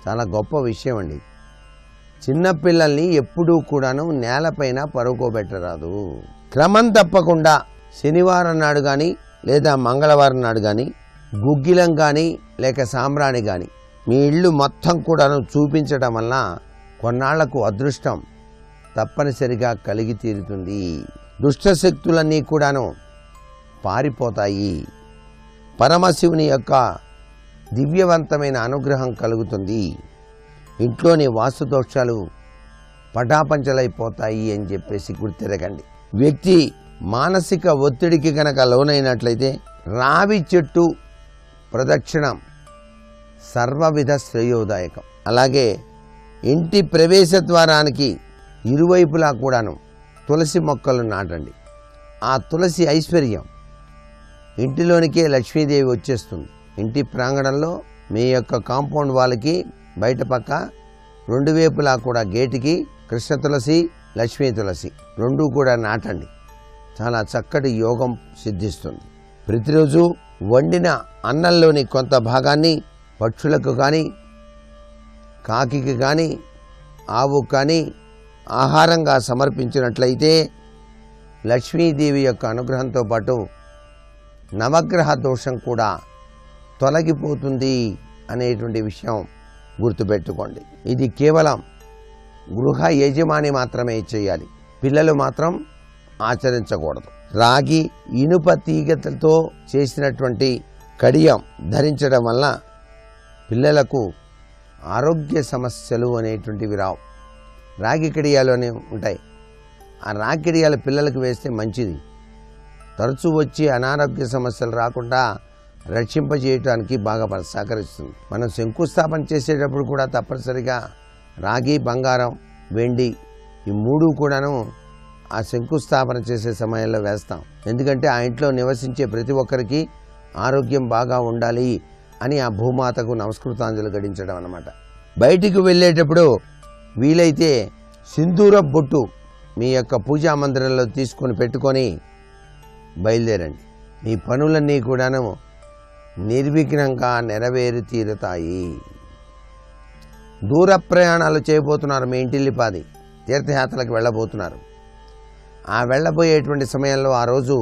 చాలా గొప్ప విషయం అండి. చిన్నపిల్లల్ని ఎప్పుడూ కూడాను నేలపైన పడుకోబెట్టరాదు. క్రమం తప్పకుండా శనివారం నాడు కానీ లేదా మంగళవారం నాడు కానీ గుగ్గిలం కానీ లేక సాంబ్రాణి కానీ మీ ఇల్లు మొత్తం కూడాను చూపించడం వల్ల కొన్నాళ్లకు అదృష్టం తప్పనిసరిగా కలిగి తీరుతుంది. దుష్టశక్తులన్నీ కూడాను పారిపోతాయి. పరమశివుని యొక్క దివ్యవంతమైన అనుగ్రహం కలుగుతుంది. ఇంట్లోని వాస్తు దోషాలు పటాపంచలైపోతాయి అని చెప్పేసి గుర్తిరగండి. వ్యక్తి మానసిక ఒత్తిడికి కనుక లోనైనట్లయితే రావి చెట్టు ప్రదక్షిణం సర్వవిధ శ్రేయోదాయకం. అలాగే ఇంటి ప్రవేశ ద్వారానికి ఇరువైపులా కూడాను తులసి మొక్కలు నాటండి. ఆ తులసి ఐశ్వర్యం ఇంటిలోనికే లక్ష్మీదేవి వచ్చేస్తుంది. ఇంటి ప్రాంగణంలో మీ యొక్క కాంపౌండ్ వాళ్ళకి బయట పక్క రెండు వైపులా కూడా గేటుకి కృష్ణ తులసి లక్ష్మీ తులసి రెండూ కూడా నాటండి. చాలా చక్కటి యోగం సిద్ధిస్తుంది. ప్రతిరోజు వండిన అన్నంలోని కొంత భాగాన్ని పక్షులకు కానీ కాకికి కానీ ఆవు కానీ ఆహారంగా సమర్పించినట్లయితే లక్ష్మీదేవి యొక్క అనుగ్రహంతో పాటు నవగ్రహ దోషం కూడా తొలగిపోతుంది అనేటువంటి విషయం గుర్తుపెట్టుకోండి. ఇది కేవలం గృహ యజమాని మాత్రమే చేయాలి, పిల్లలు మాత్రం ఆచరించకూడదు. రాగి ఇనుప తీగతో చేసినటువంటి కడియం ధరించడం వల్ల పిల్లలకు ఆరోగ్య సమస్యలు అనేటువంటివి రావు. రాగి కడియాలు అనేవి ఉంటాయి. ఆ రాగి కడియాలు పిల్లలకు వేస్తే మంచిది. తరచూ వచ్చి అనారోగ్య సమస్యలు రాకుండా రక్షింపజేయడానికి బాగా సహకరిస్తుంది. మనం శంకుస్థాపన చేసేటప్పుడు కూడా తప్పనిసరిగా రాగి, బంగారం, వెండి ఈ మూడు కూడాను ఆ శంకుస్థాపన చేసే సమయంలో వేస్తాం. ఎందుకంటే ఆ ఇంట్లో నివసించే ప్రతి ఒక్కరికి ఆరోగ్యం బాగా ఉండాలి అని ఆ భూమాతకు నమస్కృతాంజలి గడించడం అన్నమాట. బయటికి వెళ్ళేటప్పుడు వీలైతే సింధూర బొట్టు మీ యొక్క పూజా మందిరంలో తీసుకొని పెట్టుకొని బయలుదేరండి. మీ పనులన్నీ కూడాను నిర్విఘ్నంగా నెరవేరి తీరుతాయి. దూర ప్రయాణాలు చేయబోతున్నారు, మీ ఇంటిల్లిపాది తీర్థయాత్రలకు వెళ్ళబోతున్నారు. ఆ వెళ్ళబోయేటువంటి సమయంలో ఆ రోజు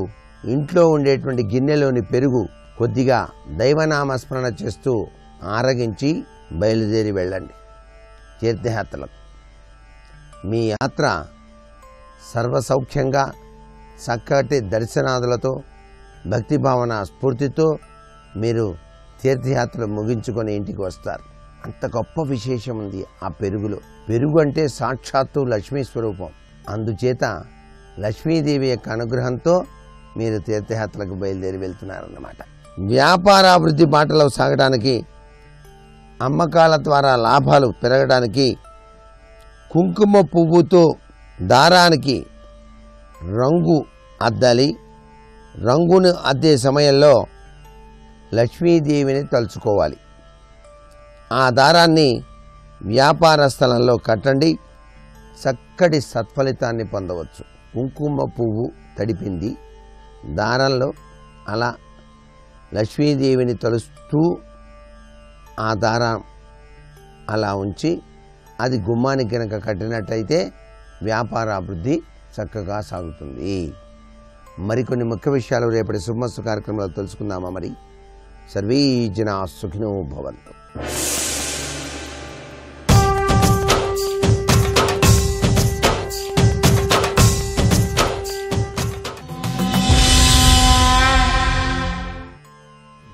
ఇంట్లో ఉండేటువంటి గిన్నెలోని పెరుగు కొద్దిగా దైవనామస్మరణ చేస్తూ ఆరగించి బయలుదేరి వెళ్ళండి తీర్థయాత్రలకు. మీ యాత్ర సర్వసౌఖ్యంగా చక్కటి దర్శనాదులతో భక్తిభావన స్ఫూర్తితో మీరు తీర్థయాత్రలు ముగించుకొని ఇంటికి వస్తారు. అంత గొప్ప విశేషం ఉంది ఆ పెరుగులో. పెరుగు అంటే సాక్షాత్తు లక్ష్మీ స్వరూపం. అందుచేత లక్ష్మీదేవి యొక్క అనుగ్రహంతో మీరు తీర్థయాత్రలకు బయలుదేరి వెళ్తున్నారన్నమాట. వ్యాపారాభివృద్ధి బాటలో సాగడానికి, అమ్మకాల ద్వారా లాభాలు పెరగడానికి కుంకుమ పువ్వుతో దారానికి రంగు అద్దాలి. రంగును అద్దే సమయంలో లక్ష్మీదేవిని తలుచుకోవాలి. ఆ దారాన్ని వ్యాపార స్థలంలో కట్టండి. చక్కటి సత్ఫలితాన్ని పొందవచ్చు. కుంకుమ పువ్వు తడిపింది దారంలో అలా లక్ష్మీదేవిని తలుస్తూ ఆ దారం అలా ఉంచి అది గుమ్మానికి కనుక కట్టినట్టయితే వ్యాపార అభివృద్ధి చక్కగా సాగుతుంది. మరికొన్ని ముఖ్య విషయాలు రేపటి శుభమస్తు కార్యక్రమంలో తెలుసుకుందామా? మరి సర్వే జనా సుఖినో భవంతు.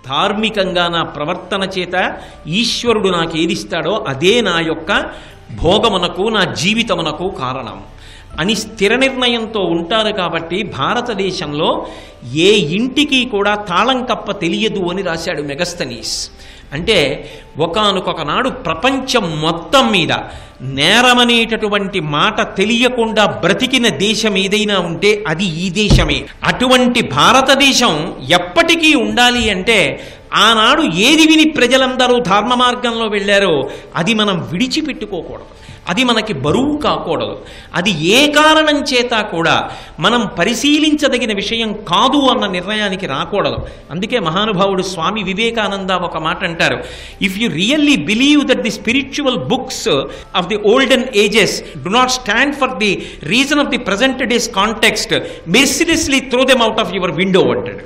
ధార్మికంగా నా ప్రవర్తన చేత ఈశ్వరుడు నాకు ఏదిస్తాడో అదే నా యొక్క భోగమునకు, నా జీవితమునకు కారణం అని స్థిర నిర్ణయంతో ఉంటారు. కాబట్టి భారతదేశంలో ఏ ఇంటికి కూడా తాళం కప్ప తెలియదు అని రాశాడు మెగస్తనీస్. అంటే ఒకానొకనాడు ప్రపంచం మొత్తం మీద నేరమనేటటువంటి మాట తెలియకుండా బ్రతికిన దేశం ఏదైనా ఉంటే అది ఈ దేశమే. అటువంటి భారతదేశం ఎప్పటికీ ఉండాలి అంటే ఆనాడు ఏది విని ప్రజలందరూ ధర్మ మార్గంలో వెళ్ళారో అది మనం విడిచిపెట్టుకోకూడదు, అది మనకి బరువు కాకూడదు, అది ఏ కారణం చేత కూడా మనం పరిశీలించదగిన విషయం కాదు అన్న నిర్ణయానికి రాకూడదు. అందుకే మహానుభావుడు స్వామి వివేకానంద ఒక మాట అంటారు, if you really believe that the spiritual books of the olden ages do not stand for the reason of the present days context, mercilessly throw them out of your window అంటాడు.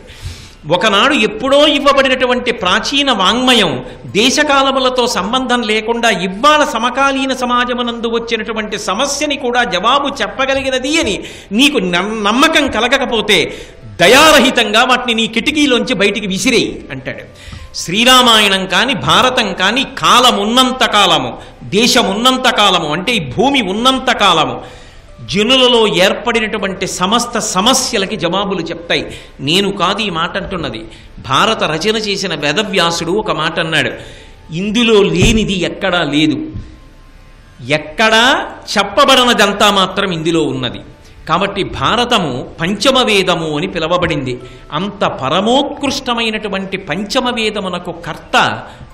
ఒకనాడు ఎప్పుడో ఇవ్వబడినటువంటి ప్రాచీన వాంగ్మయం దేశకాలములతో సంబంధం లేకుండా ఇవాళ సమకాలీన సమాజమునందు వచ్చినటువంటి సమస్యని కూడా జవాబు చెప్పగలిగినది అని నీకు నమ్మకం కలగకపోతే దయారహితంగా వాటిని నీ కిటికీలోంచి బయటికి విసిరేయి అంటాడు. శ్రీరామాయణం కానీ భారతం కానీ కాలం ఉన్నంత కాలము, దేశం ఉన్నంత కాలము, అంటే ఈ భూమి ఉన్నంత కాలము జనులలో ఏర్పడినటువంటి సమస్త సమస్యలకి జవాబులు చెప్తాయి. నేను కాదు ఈ మాట అంటున్నది, భారత రచన చేసిన వేదవ్యాసుడు ఒక మాట అన్నాడు, ఇందులో లేనిది ఎక్కడా లేదు, ఎక్కడా చెప్పబడనదంతా మాత్రం ఇందులో ఉన్నది. కాబట్టి భారతము పంచమ వేదము అని పిలవబడింది. అంత పరమోత్కృష్టమైనటువంటి పంచమ వేదమునకు కర్త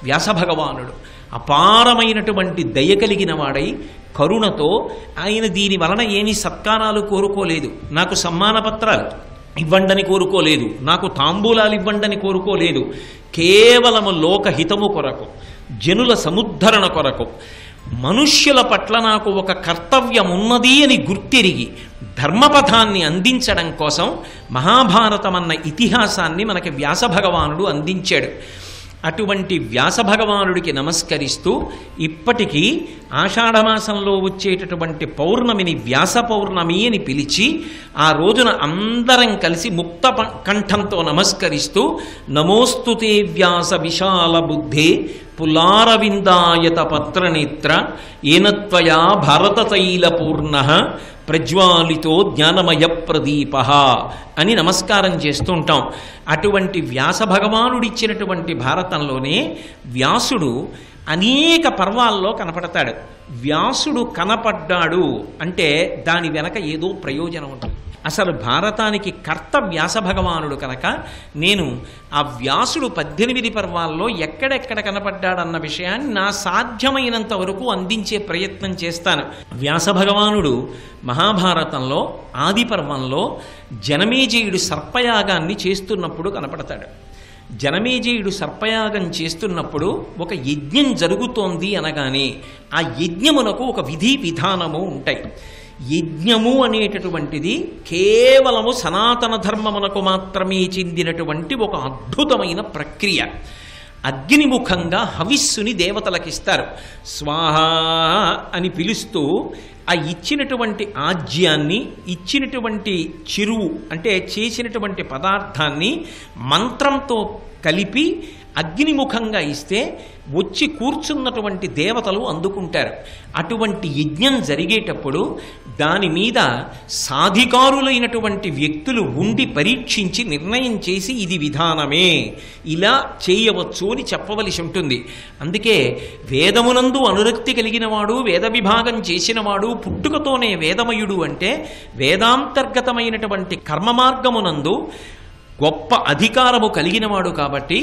వ్యాసభగవానుడు. అపారమైనటువంటి దయ కలిగిన వాడై కరుణతో ఆయన దీని వలన ఏమీ సత్కారాలు కోరుకోలేదు, నాకు సమ్మాన పత్రాలు ఇవ్వండని కోరుకోలేదు, నాకు తాంబూలాలు ఇవ్వండని కోరుకోలేదు. కేవలము లోకహితము కొరకు, జనుల సముద్ధరణ కొరకు, మనుష్యుల పట్ల నాకు ఒక కర్తవ్యం ఉన్నది అని గుర్తిరిగి ధర్మపథాన్ని అందించడం కోసం మహాభారతం అన్న ఇతిహాసాన్ని మనకి వ్యాసభగవానుడు అందించాడు. అటువంటి వ్యాసభగవానుడికి నమస్కరిస్తూ ఇప్పటికీ ఆషాఢమాసంలో వచ్చేటటువంటి పౌర్ణమిని వ్యాస పౌర్ణమి అని పిలిచి ఆ రోజున అందరం కలిసి ముక్త కంఠంతో నమస్కరిస్తూ నమోస్తుతే వ్యాస విశాల బుద్ధే పులారవిందాయత పత్రనేత్ర ఏనత్వయా భారతతైల పూర్ణ ప్రజ్వాలితో జ్ఞానమయ ప్రదీప అని నమస్కారం చేస్తుంటాం. అటువంటి వ్యాస భగవానుడిచ్చినటువంటి భారతంలోనే వ్యాసుడు అనేక పర్వాల్లో కనపడతాడు. వ్యాసుడు కనపడ్డాడు అంటే దాని వెనక ఏదో ప్రయోజనం ఉంటుంది. అసలు భారతానికి కర్త వ్యాస భగవానుడు కనుక నేను ఆ వ్యాసుడు 18 పర్వాల్లో ఎక్కడెక్కడ కనపడ్డాడన్న విషయాన్ని నా సాధ్యమైనంత వరకు అందించే ప్రయత్నం చేస్తాను. వ్యాస భగవానుడు మహాభారతంలో ఆది పర్వంలో జనమేజయుడు సర్పయాగాన్ని చేస్తున్నప్పుడు కనపడతాడు. జనమేజయుడు సర్పయాగం చేస్తున్నప్పుడు ఒక యజ్ఞం జరుగుతోంది అనగానే ఆ యజ్ఞమునకు ఒక విధి విధానము ఉంటాయి. యజ్ఞము అనేటటువంటిది కేవలము సనాతన ధర్మమునకు మాత్రమే చెందినటువంటి ఒక అద్భుతమైన ప్రక్రియ. అగ్నిముఖంగా హవిస్సుని దేవతలకిస్తారు. స్వాహ అని పిలుస్తూ ఆ ఇచ్చినటువంటి ఆజ్యాన్ని, ఇచ్చినటువంటి చిరువు అంటే చేసినటువంటి పదార్థాన్ని మంత్రంతో కలిపి అగ్నిముఖంగా ఇస్తే వచ్చి కూర్చున్నటువంటి దేవతలు అందుకుంటారు. అటువంటి యజ్ఞం జరిగేటప్పుడు దాని మీద సాధికారులైనటువంటి వ్యక్తులు ఉండి పరీక్షించి నిర్ణయం చేసి ఇది విధానమే, ఇలా చేయవచ్చు అని చెప్పవలసి ఉంటుంది. అందుకే వేదమునందు అనురక్తి కలిగినవాడు, వేద విభాగం చేసినవాడు, పుట్టుకతోనే వేదమయుడు అంటే వేదాంతర్గతమైనటువంటి కర్మ మార్గమునందు గొప్ప అధికారము కలిగినవాడు. కాబట్టి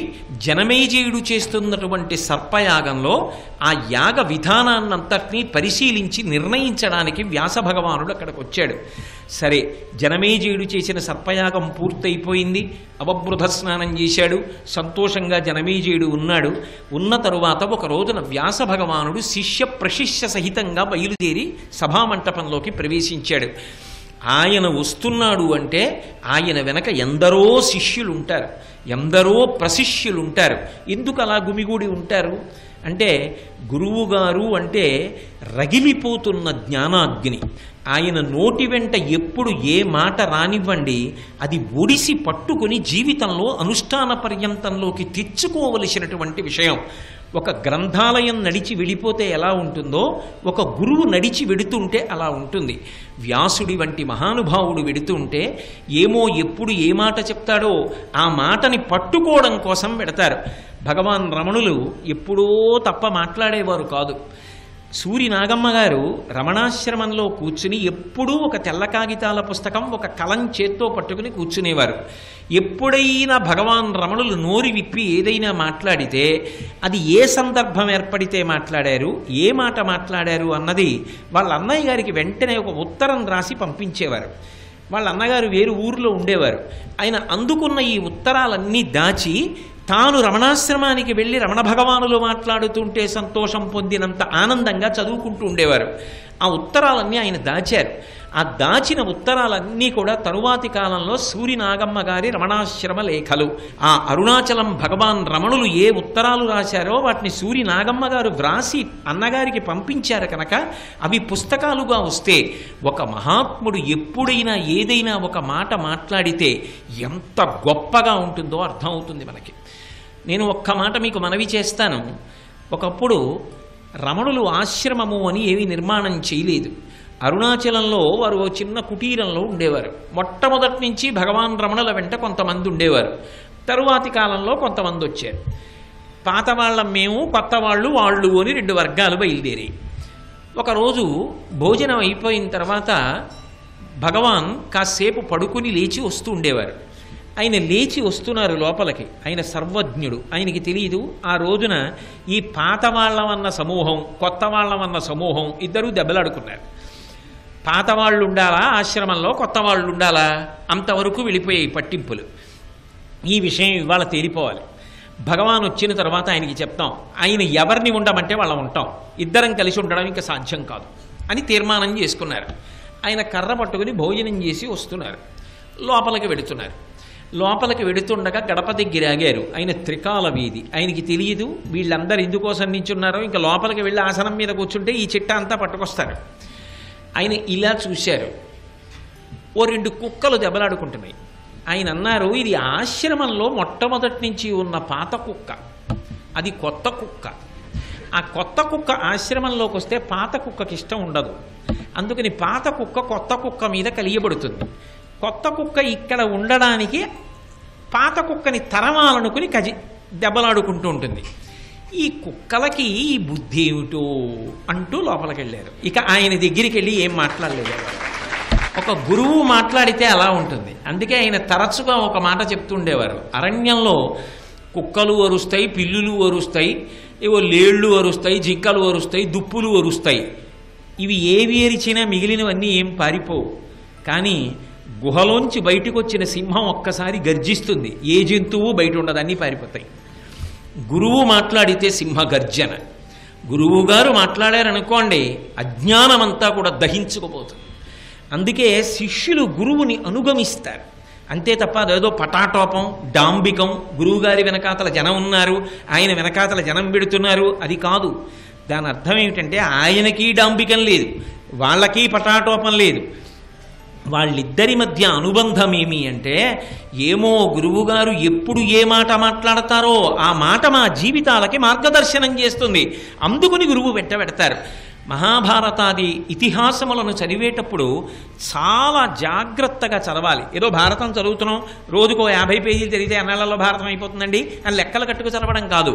జనమేజయుడు చేస్తున్నటువంటి సర్పయాగంలో ఆ యాగ విధానాన్నంతటినీ పరిశీలించి నిర్ణయించడానికి వ్యాస భగవానుడు అక్కడికి వచ్చాడు. సరే, జనమేజయుడు చేసిన సర్పయాగం పూర్తయిపోయింది. అవబృధ స్నానం చేశాడు. సంతోషంగా జనమేజయుడు ఉన్నాడు. ఉన్న తరువాత ఒక రోజున వ్యాస భగవానుడు శిష్య ప్రశిష్య సహితంగా బయలుదేరి సభామంటపంలోకి ప్రవేశించాడు. ఆయన వస్తున్నాడు అంటే ఆయన వెనక ఎందరో శిష్యులు ఉంటారు, ఎందరో ప్రశిష్యులు ఉంటారు. ఎందుకు అలా గుమిగూడి ఉంటారు అంటే గురువుగారు అంటే రగిలిపోతున్న జ్ఞానాగ్ని. ఆయన నోటి వెంట ఎప్పుడు ఏ మాట రానివ్వండి అది ఒడిసి పట్టుకుని జీవితంలో అనుష్ఠాన పర్యంతంలోకి తెచ్చుకోవలసినటువంటి విషయం. ఒక గ్రంథాలయం నడిచి వెళ్ళిపోతే ఎలా ఉంటుందో ఒక గురువు నడిచి వెడుతుంటే అలా ఉంటుంది. వ్యాసుడి వంటి మహానుభావుడు వెడుతుంటే ఏమో ఎప్పుడు ఏ మాట చెప్తాడో ఆ మాటని పట్టుకోవడం కోసం పెడతారు. భగవాన్ రమణులు ఎప్పుడో తప్ప మాట్లాడేవారు కాదు. సూరి నాగమ్మ గారు రమణాశ్రమంలో కూర్చుని ఎప్పుడూ ఒక తెల్ల కాగితాల పుస్తకం, ఒక కలం చేత్తో పట్టుకుని కూర్చునేవారు. ఎప్పుడైనా భగవాన్ రమణులు నోరి విప్పి ఏదైనా మాట్లాడితే అది ఏ సందర్భం ఏర్పడితే మాట్లాడారు, ఏ మాట మాట్లాడారు అన్నది వాళ్ళ అన్నయ్య గారికి వెంటనే ఒక ఉత్తరం రాసి పంపించేవారు. వాళ్ళ అన్నగారు వేరు ఊరిలో ఉండేవారు. ఆయన అందుకున్న ఈ ఉత్తరాలన్నీ దాచి తాను రమణాశ్రమానికి వెళ్ళి రమణ భగవానులు మాట్లాడుతుంటే సంతోషం పొందినంత ఆనందంగా చదువుకుంటూ ఉండేవారు. ఆ ఉత్తరాలన్నీ ఆయన దాచారు. ఆ దాచిన ఉత్తరాలన్నీ కూడా తరువాతి కాలంలో సూరి నాగమ్మ గారి రమణాశ్రమ లేఖలు. ఆ అరుణాచలం భగవాన్ రమణులు ఏ ఉత్తరాలు రాశారో వాటిని సూరి నాగమ్మ గారు వ్రాసి అన్నగారికి పంపించారు కనుక అవి పుస్తకాలుగా వస్తే ఒక మహాత్ముడు ఎప్పుడైనా ఏదైనా ఒక మాట మాట్లాడితే ఎంత గొప్పగా ఉంటుందో అర్థమవుతుంది మనకి. నేను ఒక్క మాట మీకు మనవి చేస్తాను. ఒకప్పుడు రమణులు ఆశ్రమము అని ఏమీ నిర్మాణం చేయలేదు. అరుణాచలంలో వారు ఓ చిన్న కుటీరంలో ఉండేవారు. మొట్టమొదటి నుంచి భగవాన్ రమణుల వెంట కొంతమంది ఉండేవారు. తరువాతి కాలంలో కొంతమంది వచ్చారు. పాత వాళ్ళం మేము, కొత్త వాళ్ళు వాళ్ళు అని 2 వర్గాలు బయలుదేరాయి. ఒకరోజు భోజనం అయిపోయిన తర్వాత భగవాన్ కాసేపు పడుకుని లేచి వస్తూ ఉండేవారు. ఆయన లేచి వస్తున్నారు లోపలికి. ఆయన సర్వజ్ఞుడు, ఆయనకి తెలియదు. ఆ రోజున ఈ పాత వాళ్ళమన్న సమూహం, కొత్త వాళ్ళమన్న సమూహం ఇద్దరూ దెబ్బలాడుకున్నారు. పాత వాళ్ళు ఉండాలా ఆశ్రమంలో, కొత్త వాళ్ళు ఉండాలా, అంతవరకు వెళ్ళిపోయాయి పట్టింపులు. ఈ విషయం ఇవాళ తేలిపోవాలి. భగవాన్ వచ్చిన తర్వాత ఆయనకి చెప్తాం, ఆయన ఎవరిని ఉండమంటే వాళ్ళం ఉంటాం, ఇద్దరం కలిసి ఉండడం ఇంకా సాధ్యం కాదు అని తీర్మానం చేసుకున్నారు. ఆయన కర్ర పట్టుకుని భోజనం చేసి వస్తున్నారు. లోపలికి వెడుతున్నారు. లోపలికి వెడుతుండగా గడప దగ్గర ఆగారు. ఆయన త్రికాల వీధి, ఆయనకి తెలియదు వీళ్ళందరూ ఎందుకోసం నించున్నారో. ఇంకా లోపలికి వెళ్ళి ఆసనం మీద కూర్చుంటే ఈ చిట్ట అంతా పట్టుకొస్తారు. ఆయన ఇలా చూశారు. ఓ 2 కుక్కలు దెబ్బలాడుకుంటున్నాయి. ఆయన అన్నారు, ఇది ఆశ్రమంలో మొట్టమొదటి నుంచి ఉన్న పాత కుక్క, అది కొత్త కుక్క. ఆ కొత్త కుక్క ఆశ్రమంలోకి వస్తే పాత కుక్కకి ఇష్టం ఉండదు. అందుకని పాత కుక్క కొత్త కుక్క మీద కలియబడుతుంది. కొత్త కుక్క ఇక్కడ ఉండడానికి పాత కుక్కని తరమాలనుకుని దెబ్బలాడుకుంటూ ఉంటుంది. ఈ కుక్కలకి ఈ బుద్ధి ఏమిటో అంటూ లోపలికి వెళ్ళారు. ఇక ఆయన దగ్గరికి వెళ్ళి ఏం మాట్లాడలేదు. ఒక గురువు మాట్లాడితే అలా ఉంటుంది. అందుకే ఆయన తరచుగా ఒక మాట చెప్తుండేవారు, అరణ్యంలో కుక్కలు అరుస్తాయి, పిల్లులు అరుస్తాయి, ఏవో లేళ్ళు అరుస్తాయి, జింకలు అరుస్తాయి, దుప్పులు అరుస్తాయి. ఇవి ఏవి అరిచినా మిగిలినవన్నీ ఏం పారిపోవు. కానీ గుహలోంచి బయటకు వచ్చిన సింహం ఒక్కసారి గర్జిస్తుంది, ఏ జంతువు బయట ఉండదు, అన్నీ పారిపోతాయి. గురువు మాట్లాడితే సింహ గర్జన. గురువు గారు మాట్లాడారనుకోండి, అజ్ఞానమంతా కూడా దహించుకుపోతుంది. అందుకే శిష్యులు గురువుని అనుగమిస్తారు అంతే తప్ప అదేదో పటాటోపం, డాంబికం, గురువుగారి వెనకాతల జనం ఉన్నారు, ఆయన వెనకాతల జనం పెడుతున్నారు, అది కాదు. దాని అర్థం ఏమిటంటే ఆయనకి డాంబికం లేదు, వాళ్ళకి పటాటోపం లేదు. వాళ్ళిద్దరి మధ్య అనుబంధం ఏమి అంటే, ఏమో గురువుగారు ఎప్పుడు ఏ మాట మాట్లాడతారో ఆ మాట మా జీవితాలకి మార్గదర్శనం చేస్తుంది, అందుకుని గురువు వెంట పెడతారు. మహాభారతాది ఇతిహాసములను చదివేటప్పుడు చాలా జాగ్రత్తగా చదవాలి. ఏదో భారతం చదువుతున్నాం, రోజుకో 50 పేజీలు చదివితే అన్నాళ్ళలో భారతం అయిపోతుందండి అని లెక్కలు కట్టుకు చదవడం కాదు.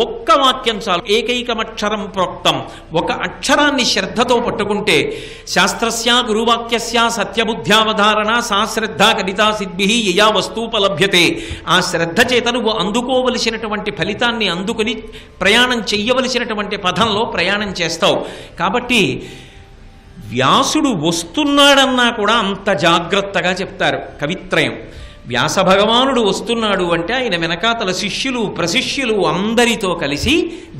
ఒక్క వాక్యం చాలు, ఏకైకమక్షరం ప్రోక్తం, ఒక అక్షరాన్ని శ్రద్ధతో పట్టుకుంటే, శాస్త్రస్య గురువాక్యస్య సత్యబుద్ధ్యావధారణ సా శ్రద్ధ కడితా సిద్భి యయా వస్తూపలభ్యతే. ఆ శ్రద్ధ చేత నువ్వు అందుకోవలసినటువంటి ఫలితాన్ని అందుకుని ప్రయాణం చెయ్యవలసినటువంటి పథంలో ప్రయాణం చేస్తావు. కాబట్టి వ్యాసుడు వస్తున్నాడన్నా కూడా అంత జాగ్రత్తగా చెప్తారు కవిత్రయం. వ్యాస భగవానుడు వస్తున్నాడు అంటే ఆయన వెనకాతల శిష్యులు ప్రశిష్యులు అందరితో కలిసి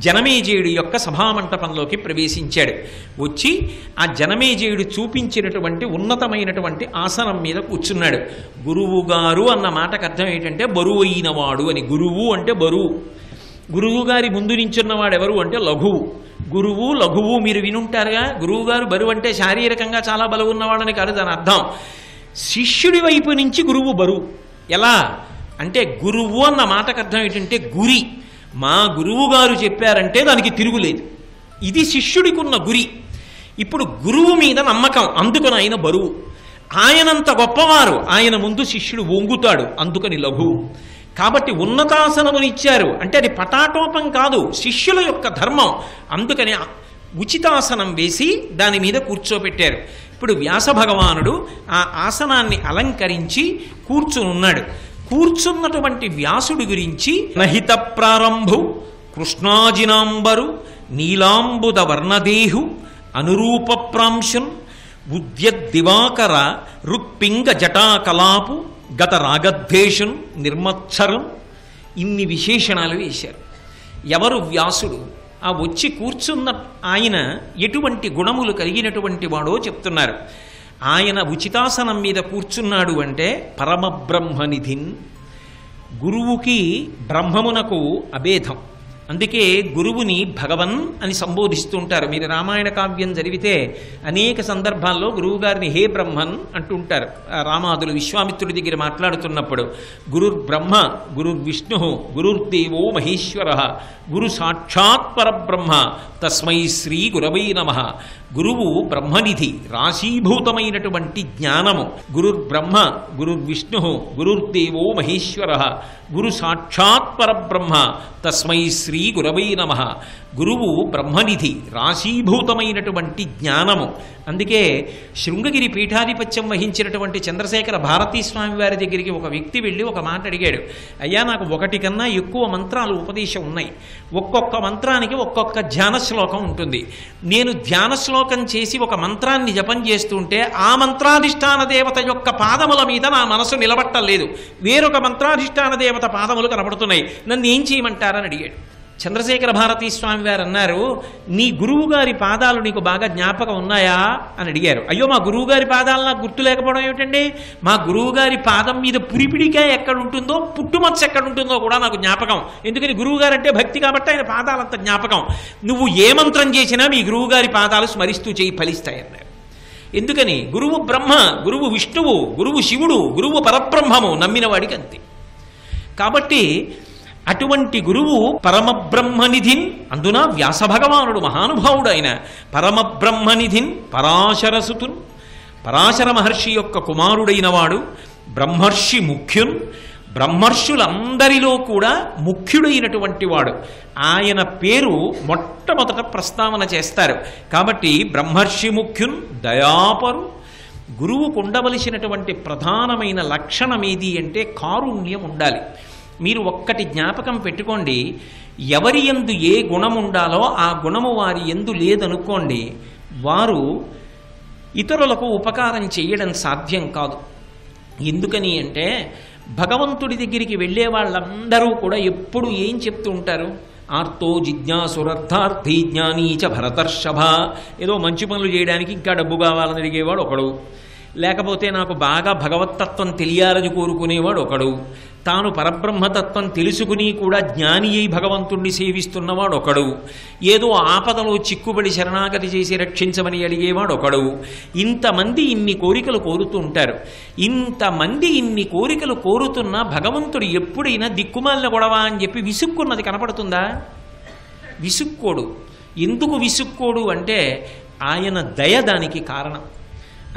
జనమేజయుడి యొక్క సభామంటపంలోకి ప్రవేశించాడు. వచ్చి ఆ జనమేజయుడు చూపించినటువంటి ఉన్నతమైనటువంటి ఆసనం మీద కూర్చున్నాడు. గురువు గారు అన్న మాటకు అర్థం ఏంటంటే బరువైనవాడు అని. గురువు అంటే బరువు. గురువు గారి ముందు నించున్నవాడు ఎవరు అంటే లఘువు. గురువు లఘువు మీరు వినుంటారుగా. గురువుగారు బరువు అంటే శారీరకంగా చాలా బరువు ఉన్నవాడని కాదు దాని అర్థం. శిష్యుడి వైపు నుంచి గురువు బరువు. ఎలా అంటే గురువు అన్న మాటకు అర్థం ఏంటంటే గురి. మా గురువు గారు చెప్పారంటే దానికి తిరుగులేదు, ఇది శిష్యుడికి ఉన్న గురి. ఇప్పుడు గురువు మీద నమ్మకం, అందుకని ఆయన బరువు. ఆయనంత గొప్పవారు, ఆయన ముందు శిష్యుడు వంగుతాడు, అందుకని లఘువు. కాబట్టి ఉన్నతాసనమును ఇచ్చారు అంటే అది పటాటోపం కాదు, శిష్యుల యొక్క ధర్మం. అందుకని ఉచితాసనం వేసి దాని మీద కూర్చోబెట్టారు. ఇప్పుడు వ్యాస భగవానుడు ఆ ఆసనాన్ని అలంకరించి కూర్చునున్నాడు. కూర్చున్నటువంటి వ్యాసుడి గురించి నహిత ప్రారంభు కృష్ణాజినాంబరు నీలాంబుద వర్ణదేహు అనురూప ప్రాంశున్ ఉద్యద్దివాకర రుక్పింగ జటాకలాపు గత రాగద్వేషున్ నిర్మత్సరం, ఇన్ని విశేషణాలు వేశారు. ఎవరు వ్యాసుడు? ఆ వచ్చి కూర్చున్న ఆయన ఎటువంటి గుణములు కలిగినటువంటి వాడో చెప్తున్నారు. ఆయన ఉచితాసనం మీద కూర్చున్నాడు అంటే పరమబ్రహ్మనిధిన్. గురువుకి బ్రహ్మమునకు అభేదం. అందుకే గురువుని భగవన్ అని సంబోధిస్తుంటారు. మీరు రామాయణ కావ్యం చదివితే అనేక సందర్భాల్లో గురువుగారిని హే బ్రహ్మన్ అంటుంటారు. రామాదులు విశ్వామిత్రుడి దగ్గర మాట్లాడుతున్నప్పుడు గురుర్బ్రహ్మ గురుర్విష్ణు గురుర్దేవో మహేశ్వర గురు సాక్షాత్ పరబ్రహ్మ తస్మై శ్రీ గురవై నమః. గురువు బ్రహ్మనిధి, రాశీభూతమైనటువంటి జ్ఞానము. గురుర్బ్రహ్మ గురుర్విష్ణు గురుర్దేవో మహేశ్వర గురు సాక్షాత్ పరబ్రహ్మ తస్మై శ్రీ గురవై నమః. గురువు బ్రహ్మనిధి, రాశీభూతమైనటువంటి జ్ఞానము. అందుకే శృంగగిరి పీఠాధిపత్యం వహించినటువంటి చంద్రశేఖర భారతీ స్వామి వారి దగ్గరికి ఒక వ్యక్తి వెళ్ళి ఒక మాట అడిగాడు. అయ్యా, నాకు ఒకటి కన్నా ఎక్కువ మంత్రాలు ఉపదేశం ఉన్నాయి, ఒక్కొక్క మంత్రానికి ఒక్కొక్క ధ్యాన శ్లోకం ఉంటుంది. నేను ధ్యాన శ్లోకం చేసి ఒక మంత్రాన్ని జపం చేస్తుంటే ఆ మంత్రాధిష్టాన దేవత యొక్క పాదముల మీద నా మనసు నిలబట్టలేదు, వేరొక మంత్రాధిష్టాన దేవత పాదములు కనబడుతున్నాయి, నన్ను ఏం చేయమంటారని అడిగాడు. చంద్రశేఖర భారతీ స్వామి వారు అన్నారు, నీ గురువుగారి పాదాలు నీకు బాగా జ్ఞాపకం ఉన్నాయా అని అడిగారు. అయ్యో, మా గురువుగారి పాదాలు నాకు గుర్తు లేకపోవడం ఏమిటండి? మా గురువుగారి పాదం మీద పురిపిడికాయ ఎక్కడ ఉంటుందో, పుట్టుమచ్చ ఎక్కడ ఉంటుందో కూడా నాకు జ్ఞాపకం. ఎందుకని? గురువుగారు అంటే భక్తి కాబట్టి ఆయన పాదాలంత జ్ఞాపకం. నువ్వు ఏ మంత్రం చేసినా మీ గురువుగారి పాదాలు స్మరిస్తూ చేయి ఫలిస్తాయన్నారు. ఎందుకని? గురువు బ్రహ్మ, గురువు విష్ణువు, గురువు శివుడు, గురువు పరబ్రహ్మము, నమ్మిన వాడికి అంతే. కాబట్టి అటువంటి గురువు పరమబ్రహ్మనిధిన్. అందున వ్యాస భగవానుడు మహానుభావుడు. ఆయన పరమబ్రహ్మనిధిన్, పరాశరసుతున్, పరాశర మహర్షి యొక్క కుమారుడైన వాడు, బ్రహ్మర్షి ముఖ్యున్, బ్రహ్మర్షులందరిలో కూడా ముఖ్యుడైనటువంటి వాడు. ఆయన పేరు మొట్టమొదట ప్రస్తావన చేస్తారు. కాబట్టి బ్రహ్మర్షి ముఖ్యున్, దయాపరు. గురువుకు ఉండవలసినటువంటి ప్రధానమైన లక్షణం ఏది అంటే కారుణ్యం ఉండాలి. మీరు ఒక్కటి జ్ఞాపకం పెట్టుకోండి, ఎవరి యందు ఏ గుణం ఉండాలో ఆ గుణము వారి యందు లేదనుకోండి, వారు ఇతరులకు ఉపకారం చేయడం సాధ్యం కాదు. ఎందుకని అంటే భగవంతుడి దగ్గరికి వెళ్ళే వాళ్ళందరూ కూడా ఎప్పుడు ఏం చెప్తూ ఉంటారు? ఆర్తో జిజ్ఞాసురర్థార్థి జ్ఞానీచ భరతర్షభ. ఏదో మంచి పనులు చేయడానికి ఇంకా డబ్బు కావాలని అడిగేవాడు ఒకడు, లేకపోతే నాకు బాగా భగవత్తత్వం తెలియాలని కోరుకునేవాడు ఒకడు, తాను పరబ్రహ్మతత్వం తెలుసుకుని కూడా జ్ఞాని అయి భగవంతుణ్ణి సేవిస్తున్నవాడు ఒకడు, ఏదో ఆపదలో చిక్కుబడి శరణాగతి చేసి రక్షించమని అడిగేవాడు ఒకడు. ఇంతమంది ఇన్ని కోరికలు కోరుతూ ఉంటారు. ఇంతమంది ఇన్ని కోరికలు కోరుతున్నా భగవంతుడు ఎప్పుడైనా దిక్కుమాలిన గొడవ అని చెప్పి విసుక్కున్నది కనపడుతుందా? విసుక్కోడు. ఎందుకు విసుక్కోడు అంటే ఆయన దయ దానికి కారణం.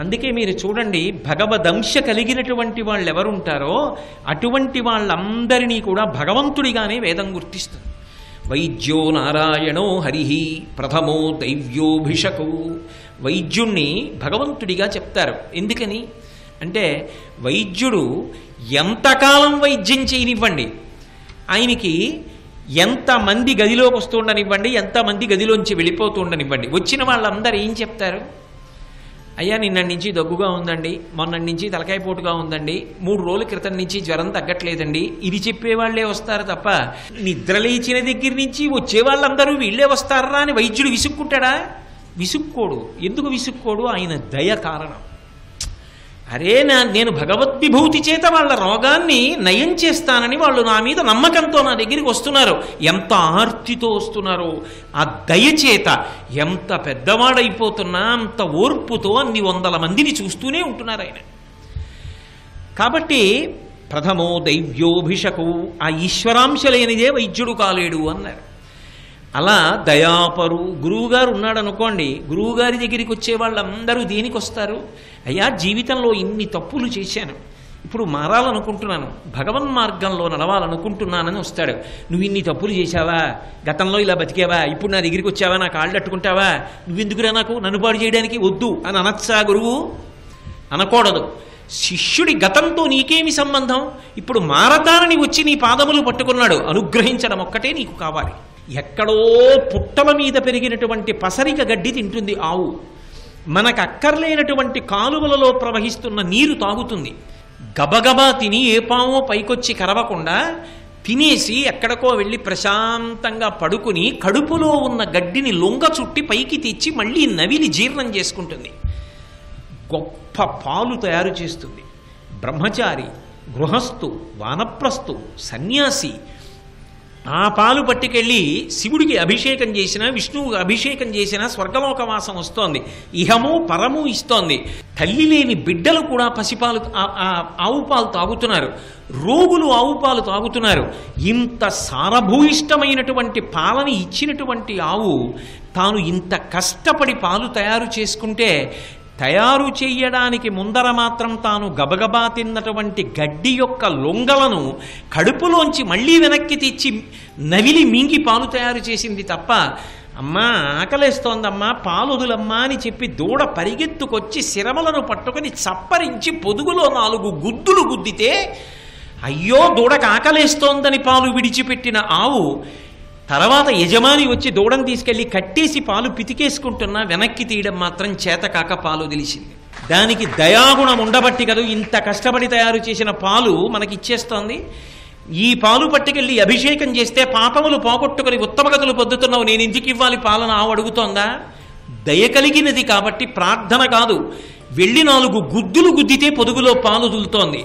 అందుకే మీరు చూడండి, భగవదంశ కలిగినటువంటి వాళ్ళు ఎవరుంటారో అటువంటి వాళ్ళందరినీ కూడా భగవంతుడిగానే వేదం గుర్తిస్తుంది. వైద్యో నారాయణో హరిహి ప్రథమో దైవ్యోభిషకు. వైద్యుణ్ణి భగవంతుడిగా చెప్తారు. ఎందుకని అంటే వైద్యుడు ఎంతకాలం వైద్యం చేయనివ్వండి, ఆయనకి ఎంతమంది గదిలోకి వస్తూ ఉండనివ్వండి, ఎంతమంది గదిలోంచి వెళ్ళిపోతూ ఉండనివ్వండి, వచ్చిన వాళ్ళందరూ ఏం చెప్తారు? అయ్యా, నిన్నటి నుంచి దగ్గుగా ఉందండి, మొన్నటి నుంచి తలకాయ పోటుగా ఉందండి, 3 రోజుల క్రితం నుంచి జ్వరం తగ్గట్లేదండి, ఇది చెప్పేవాళ్లే వస్తారు తప్ప నిద్రలేచిన దగ్గర నుంచి వచ్చే వాళ్ళందరూ వీళ్ళే వస్తారా అని వైద్యుడు విసుక్కుంటాడా? విసుక్కోడు. ఎందుకు విసుక్కోడు? ఆయన దయ కారణం. అరే, నేను భగవద్విభూతి చేత వాళ్ళ రోగాన్ని నయం చేస్తానని వాళ్ళు నా మీద నమ్మకంతో నా దగ్గరికి వస్తున్నారు. ఎంత ఆర్తితో వస్తున్నారో, ఆ దయచేత ఎంత పెద్దవాడైపోతున్నా అంత ఓర్పుతో అన్ని 100 మందిని చూస్తూనే ఉంటున్నారు ఆయన. కాబట్టి ప్రథమో దైవ్యోభిషకు, ఆ ఈశ్వరాంశ లేనిదే వైద్యుడు కాలేడు అన్నారు. అలా దయాపరు. గురువుగారు ఉన్నాడు అనుకోండి, గురువుగారి దగ్గరికి వచ్చే వాళ్ళందరూ దేనికి వస్తారు? అయ్యా, జీవితంలో ఇన్ని తప్పులు చేశాను, ఇప్పుడు మారాలనుకుంటున్నాను, భగవన్ మార్గంలో నడవాలనుకుంటున్నానని వస్తాడు. నువ్వు ఇన్ని తప్పులు చేశావా, గతంలో ఇలా బతికావా, ఇప్పుడు నా దగ్గరికి వచ్చావా, నా కాళ్ళు అట్టుకుంటావా, నువ్వెందుకురా నాకు నన్ను పాడు చేయడానికి, వద్దు అని అనొచ్చా గురువు? అనకూడదు. శిష్యుడి గతంతో నీకేమి సంబంధం? ఇప్పుడు మారతానని వచ్చి నీ పాదములు పట్టుకున్నాడు, అనుగ్రహించడం ఒక్కటే నీకు కావాలి. ఎక్కడో పుట్టల మీద పెరిగినటువంటి పసరిక గడ్డి తింటుంది ఆవు. మనకు అక్కర్లేనటువంటి కాలువలలో ప్రవహిస్తున్న నీరు తాగుతుంది. గబగబా తిని ఏ పామో పైకొచ్చి కరవకుండా తినేసి ఎక్కడికో వెళ్ళి ప్రశాంతంగా పడుకుని కడుపులో ఉన్న గడ్డిని లొంగ చుట్టి పైకి తెచ్చి మళ్ళీ నవిలి జీర్ణం చేసుకుంటుంది. గొప్ప పాలు తయారు చేస్తుంది. బ్రహ్మచారి, గృహస్థు, వానప్రస్థు, సన్యాసి ఆ పాలు పట్టుకెళ్ళి శివుడికి అభిషేకం చేసిన, విష్ణువుకి అభిషేకం చేసిన స్వర్గలోకవాసం వస్తోంది. ఇహము పరము ఇస్తోంది. తల్లి లేని బిడ్డలు కూడా పసిపాలు ఆవు పాలు తాగుతున్నారు. రోగులు ఆవు పాలు తాగుతున్నారు. ఇంత సారభూయిష్టమైనటువంటి పాలని ఇచ్చినటువంటి ఆవు తాను ఇంత కష్టపడి పాలు తయారు చేసుకుంటే, తయారు చేయడానికి ముందర మాత్రం తాను గబగబా తిన్నటువంటి గడ్డి యొక్క లొంగలను కడుపులోంచి మళ్ళీ వెనక్కి తెచ్చి నవిలి మింగి పాలు తయారు చేసింది తప్ప, అమ్మా ఆకలేస్తోందమ్మా పాలు వదులమ్మా అని చెప్పి దూడ పరిగెత్తుకొచ్చి శిరమలను పట్టుకొని చప్పరించి పొదుగులో 4 గుద్దులు గుద్దితే అయ్యో దూడకు ఆకలేస్తోందని పాలు విడిచిపెట్టిన ఆవు తర్వాత యజమాని వచ్చి దూడను తీసుకెళ్లి కట్టేసి పాలు పితికేసుకుంటున్నా వెనక్కి తీయడం మాత్రం చేతకాక పాలు తెలిసింది. దానికి దయాగుణం ఉండబట్టి కదా ఇంత కష్టపడి తయారు చేసిన పాలు మనకిచ్చేస్తోంది. ఈ పాలు పట్టుకెళ్ళి అభిషేకం చేస్తే పాపములు పోగొట్టుకుని ఉత్తమగతులు పొద్దుతున్నావు, నేను ఎందుకు ఇవ్వాలి పాలన ఆవు అడుగుతోందా? దయ కలిగినది కాబట్టి ప్రార్థన కాదు, వెళ్ళి 4 గుద్దులు గుద్దితే పొదుగులో పాలు దులుతోంది.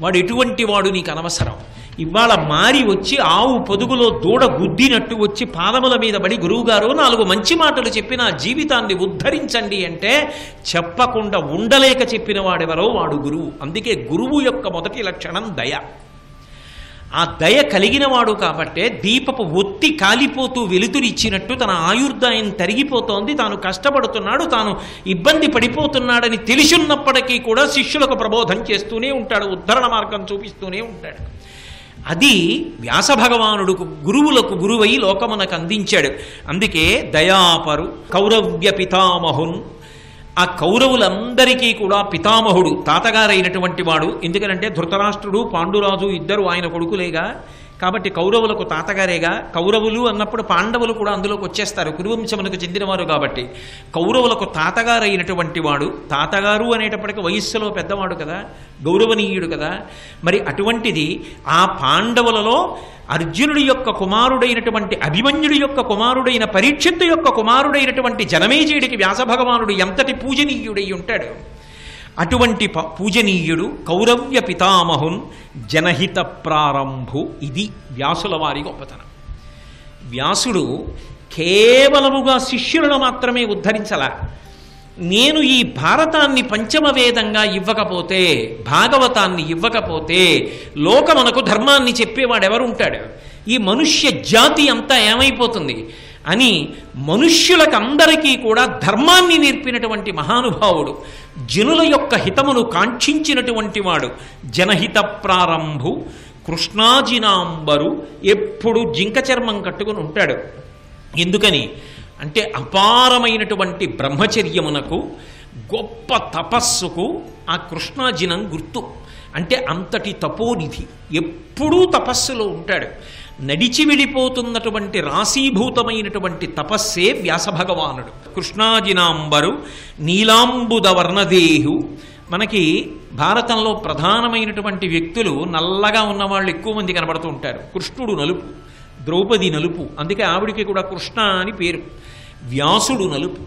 వాడు ఎటువంటి వాడు నీకు అనవసరం. ఇవాళ మారి వచ్చి ఆవు పొదుగులో దూడ గుద్దినట్టు వచ్చి పాదముల మీద పడి గురువుగారు 4 మంచి మాటలు చెప్పి నా జీవితాన్ని ఉద్ధరించండి అంటే చెప్పకుండా ఉండలేక చెప్పిన వాడెవరో వాడు గురువు. అందుకే గురువు యొక్క మొదటి లక్షణం దయ. ఆ దయ కలిగిన వాడు కాబట్టే దీపపు ఒత్తి కాలిపోతూ వెలుతురిచ్చినట్టు తన ఆయుర్దాయం తరిగిపోతోంది, తాను కష్టపడుతున్నాడు, తాను ఇబ్బంది పడిపోతున్నాడని తెలిసున్నప్పటికీ కూడా శిష్యులకు ప్రబోధం చేస్తూనే ఉంటాడు, ఉద్ధరణ మార్గం చూపిస్తూనే ఉంటాడు. అది వ్యాస భగవానుడు గురువులకు గురువై లోకమునకు అందించాడు. అందుకే దయాపరు కౌరవ్య పితామహున్, ఆ కౌరవులందరికీ కూడా పితామహుడు తాతగారైనటువంటి వాడు. ఎందుకనంటే ధృతరాష్ట్రుడు పాండురాజు ఇద్దరు ఆయన కొడుకులేగా, కాబట్టి కౌరవులకు తాతగారేగా. కౌరవులు అన్నప్పుడు పాండవులు కూడా అందులోకి వచ్చేస్తారు, కురువంశమునకు చెందినవారు కాబట్టి. కౌరవులకు తాతగారైనటువంటి వాడు, తాతగారు అనేటప్పటికీ వయస్సులో పెద్దవాడు కదా, గౌరవనీయుడు కదా. మరి అటువంటిది ఆ పాండవులలో అర్జునుడి యొక్క కుమారుడైనటువంటి అభిమన్యుడి యొక్క కుమారుడైన పరీక్షిత్తు యొక్క కుమారుడైనటువంటి జనమేజయుడికి వ్యాసభగవానుడు ఎంతటి పూజనీయుడై ఉంటాడు. అటువంటి పూజనీయుడు కౌరవ్య పితామహున్ జనహిత ప్రారంభు. ఇది వ్యాసుల వారి గొప్పతనం. వ్యాసుడు కేవలముగా శిష్యులను మాత్రమే ఉద్ధరించలా. నేను ఈ భారతాన్ని పంచమ వేదంగా ఇవ్వకపోతే, భాగవతాన్ని ఇవ్వకపోతే లోకమునకు ధర్మాన్ని చెప్పేవాడెవరుంటాడు? ఈ మనుష్య జాతి అంతా ఏమైపోతుంది అని మనుష్యులకందరికీ కూడా ధర్మాన్ని నేర్పినటువంటి మహానుభావుడు, జనుల యొక్క హితమును కాంక్షించినటువంటి వాడు. జనహిత ప్రారంభు కృష్ణాజినాంబరు, ఎప్పుడు జింక చర్మం కట్టుకుని ఉంటాడు. ఎందుకని అంటే అపారమైనటువంటి బ్రహ్మచర్యమునకు, గొప్ప తపస్సుకు ఆ కృష్ణాజినం గుర్తు. అంటే అంతటి తపోనిధి, ఎప్పుడూ తపస్సులో ఉంటాడు. నడిచి వెళ్ళిపోతున్నటువంటి రాశీభూతమైనటువంటి తపస్సే వ్యాసభగవానుడు. కృష్ణాజినాంబరు నీలాంబుద వర్ణదేహు. మనకి భారతంలో ప్రధానమైనటువంటి వ్యక్తులు నల్లగా ఉన్నవాళ్ళు ఎక్కువ మంది కనబడుతూ ఉంటారు. కృష్ణుడు నలుపు, ద్రౌపది నలుపు, అందుకే ఆవిడికి కూడా కృష్ణ అని పేరు. వ్యాసుడు నలుపు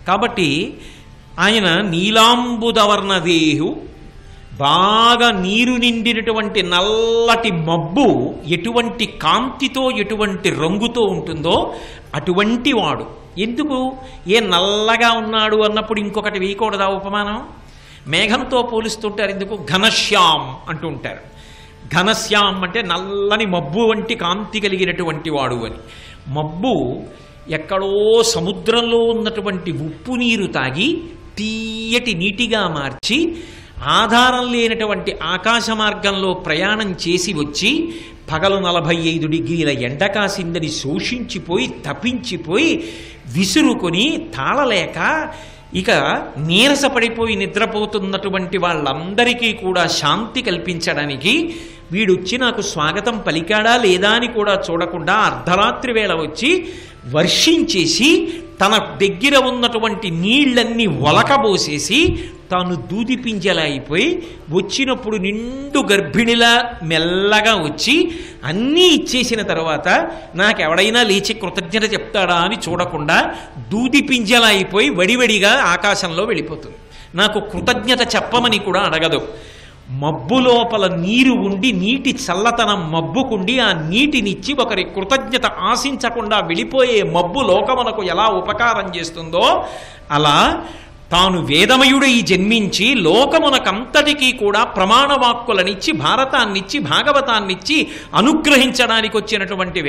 కాబట్టి ఆయన నీలాంబుదవర్ణదేహు. బాగా నీరు నిండినటువంటి నల్లటి మబ్బు ఎటువంటి కాంతితో ఎటువంటి రంగుతో ఉంటుందో అటువంటి వాడు. ఎందుకు ఏ నల్లగా ఉన్నాడు అన్నప్పుడు ఇంకొకటి వేయకూడదా ఉపమానం? మేఘంతో పోలుస్తుంటారు. ఎందుకు? ఘనశ్యామ్ అంటూ ఉంటారు. ఘనశ్యామ్ అంటే నల్లని మబ్బు వంటి కాంతి కలిగినటువంటి వాడు అని. మబ్బు ఎక్కడో సముద్రంలో ఉన్నటువంటి ఉప్పు నీరు తాగి తీయటి నీటిగా మార్చి ఆధారం లేనటువంటి ఆకాశ మార్గంలో ప్రయాణం చేసి వచ్చి పగలు 45 డిగ్రీల ఎండ కాసిందని శోషించిపోయి తపించిపోయి విసురుకొని తాళలేక ఇక నీరసపడిపోయి నిద్రపోతున్నటువంటి వాళ్ళందరికీ కూడా శాంతి కల్పించడానికి వీడొచ్చి నాకు స్వాగతం పలికాడా లేదా అని కూడా చూడకుండా అర్ధరాత్రి వేళ వచ్చి వర్షించేసి తన దగ్గర ఉన్నటువంటి నీళ్లన్నీ ఒలకబోసేసి తాను దూది పింజలా అయిపోయి వచ్చినప్పుడు నిండు గర్భిణిలా మెల్లగా వచ్చి అన్నీ ఇచ్చేసిన తర్వాత నాకెవడైనా లేచి కృతజ్ఞత చెప్తాడా అని చూడకుండా దూది పింజలా అయిపోయి వడివడిగా ఆకాశంలో వెళ్ళిపోతుంది. నాకు కృతజ్ఞత చెప్పమని కూడా అడగదు. మబ్బు లోపల నీరు ఉండి నీటి చల్లతనం మబ్బుకుండి ఆ నీటినిచ్చి ఒకరి కృతజ్ఞత ఆశించకుండా వెళ్ళిపోయే మబ్బు లోకమునకు ఎలా ఉపకారం చేస్తుందో అలా తాను వేదమయుడై జన్మించి లోకమునకంతటికీ కూడా ప్రమాణవాక్కులనిచ్చి భారతాన్నిచ్చి భాగవతాన్నిచ్చి అనుగ్రహించడానికి వచ్చినటువంటి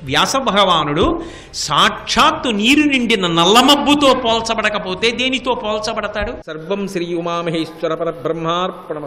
వ్యాస భగవానుడు సాక్షాత్తు నీరు నిండిన నల్లమబ్బుతో పోల్చబడకపోతే దేనితో పోల్చబడతాడు? సర్వం శ్రీ ఉమామహేశ్వర పరబ్రహ్మార్పణ.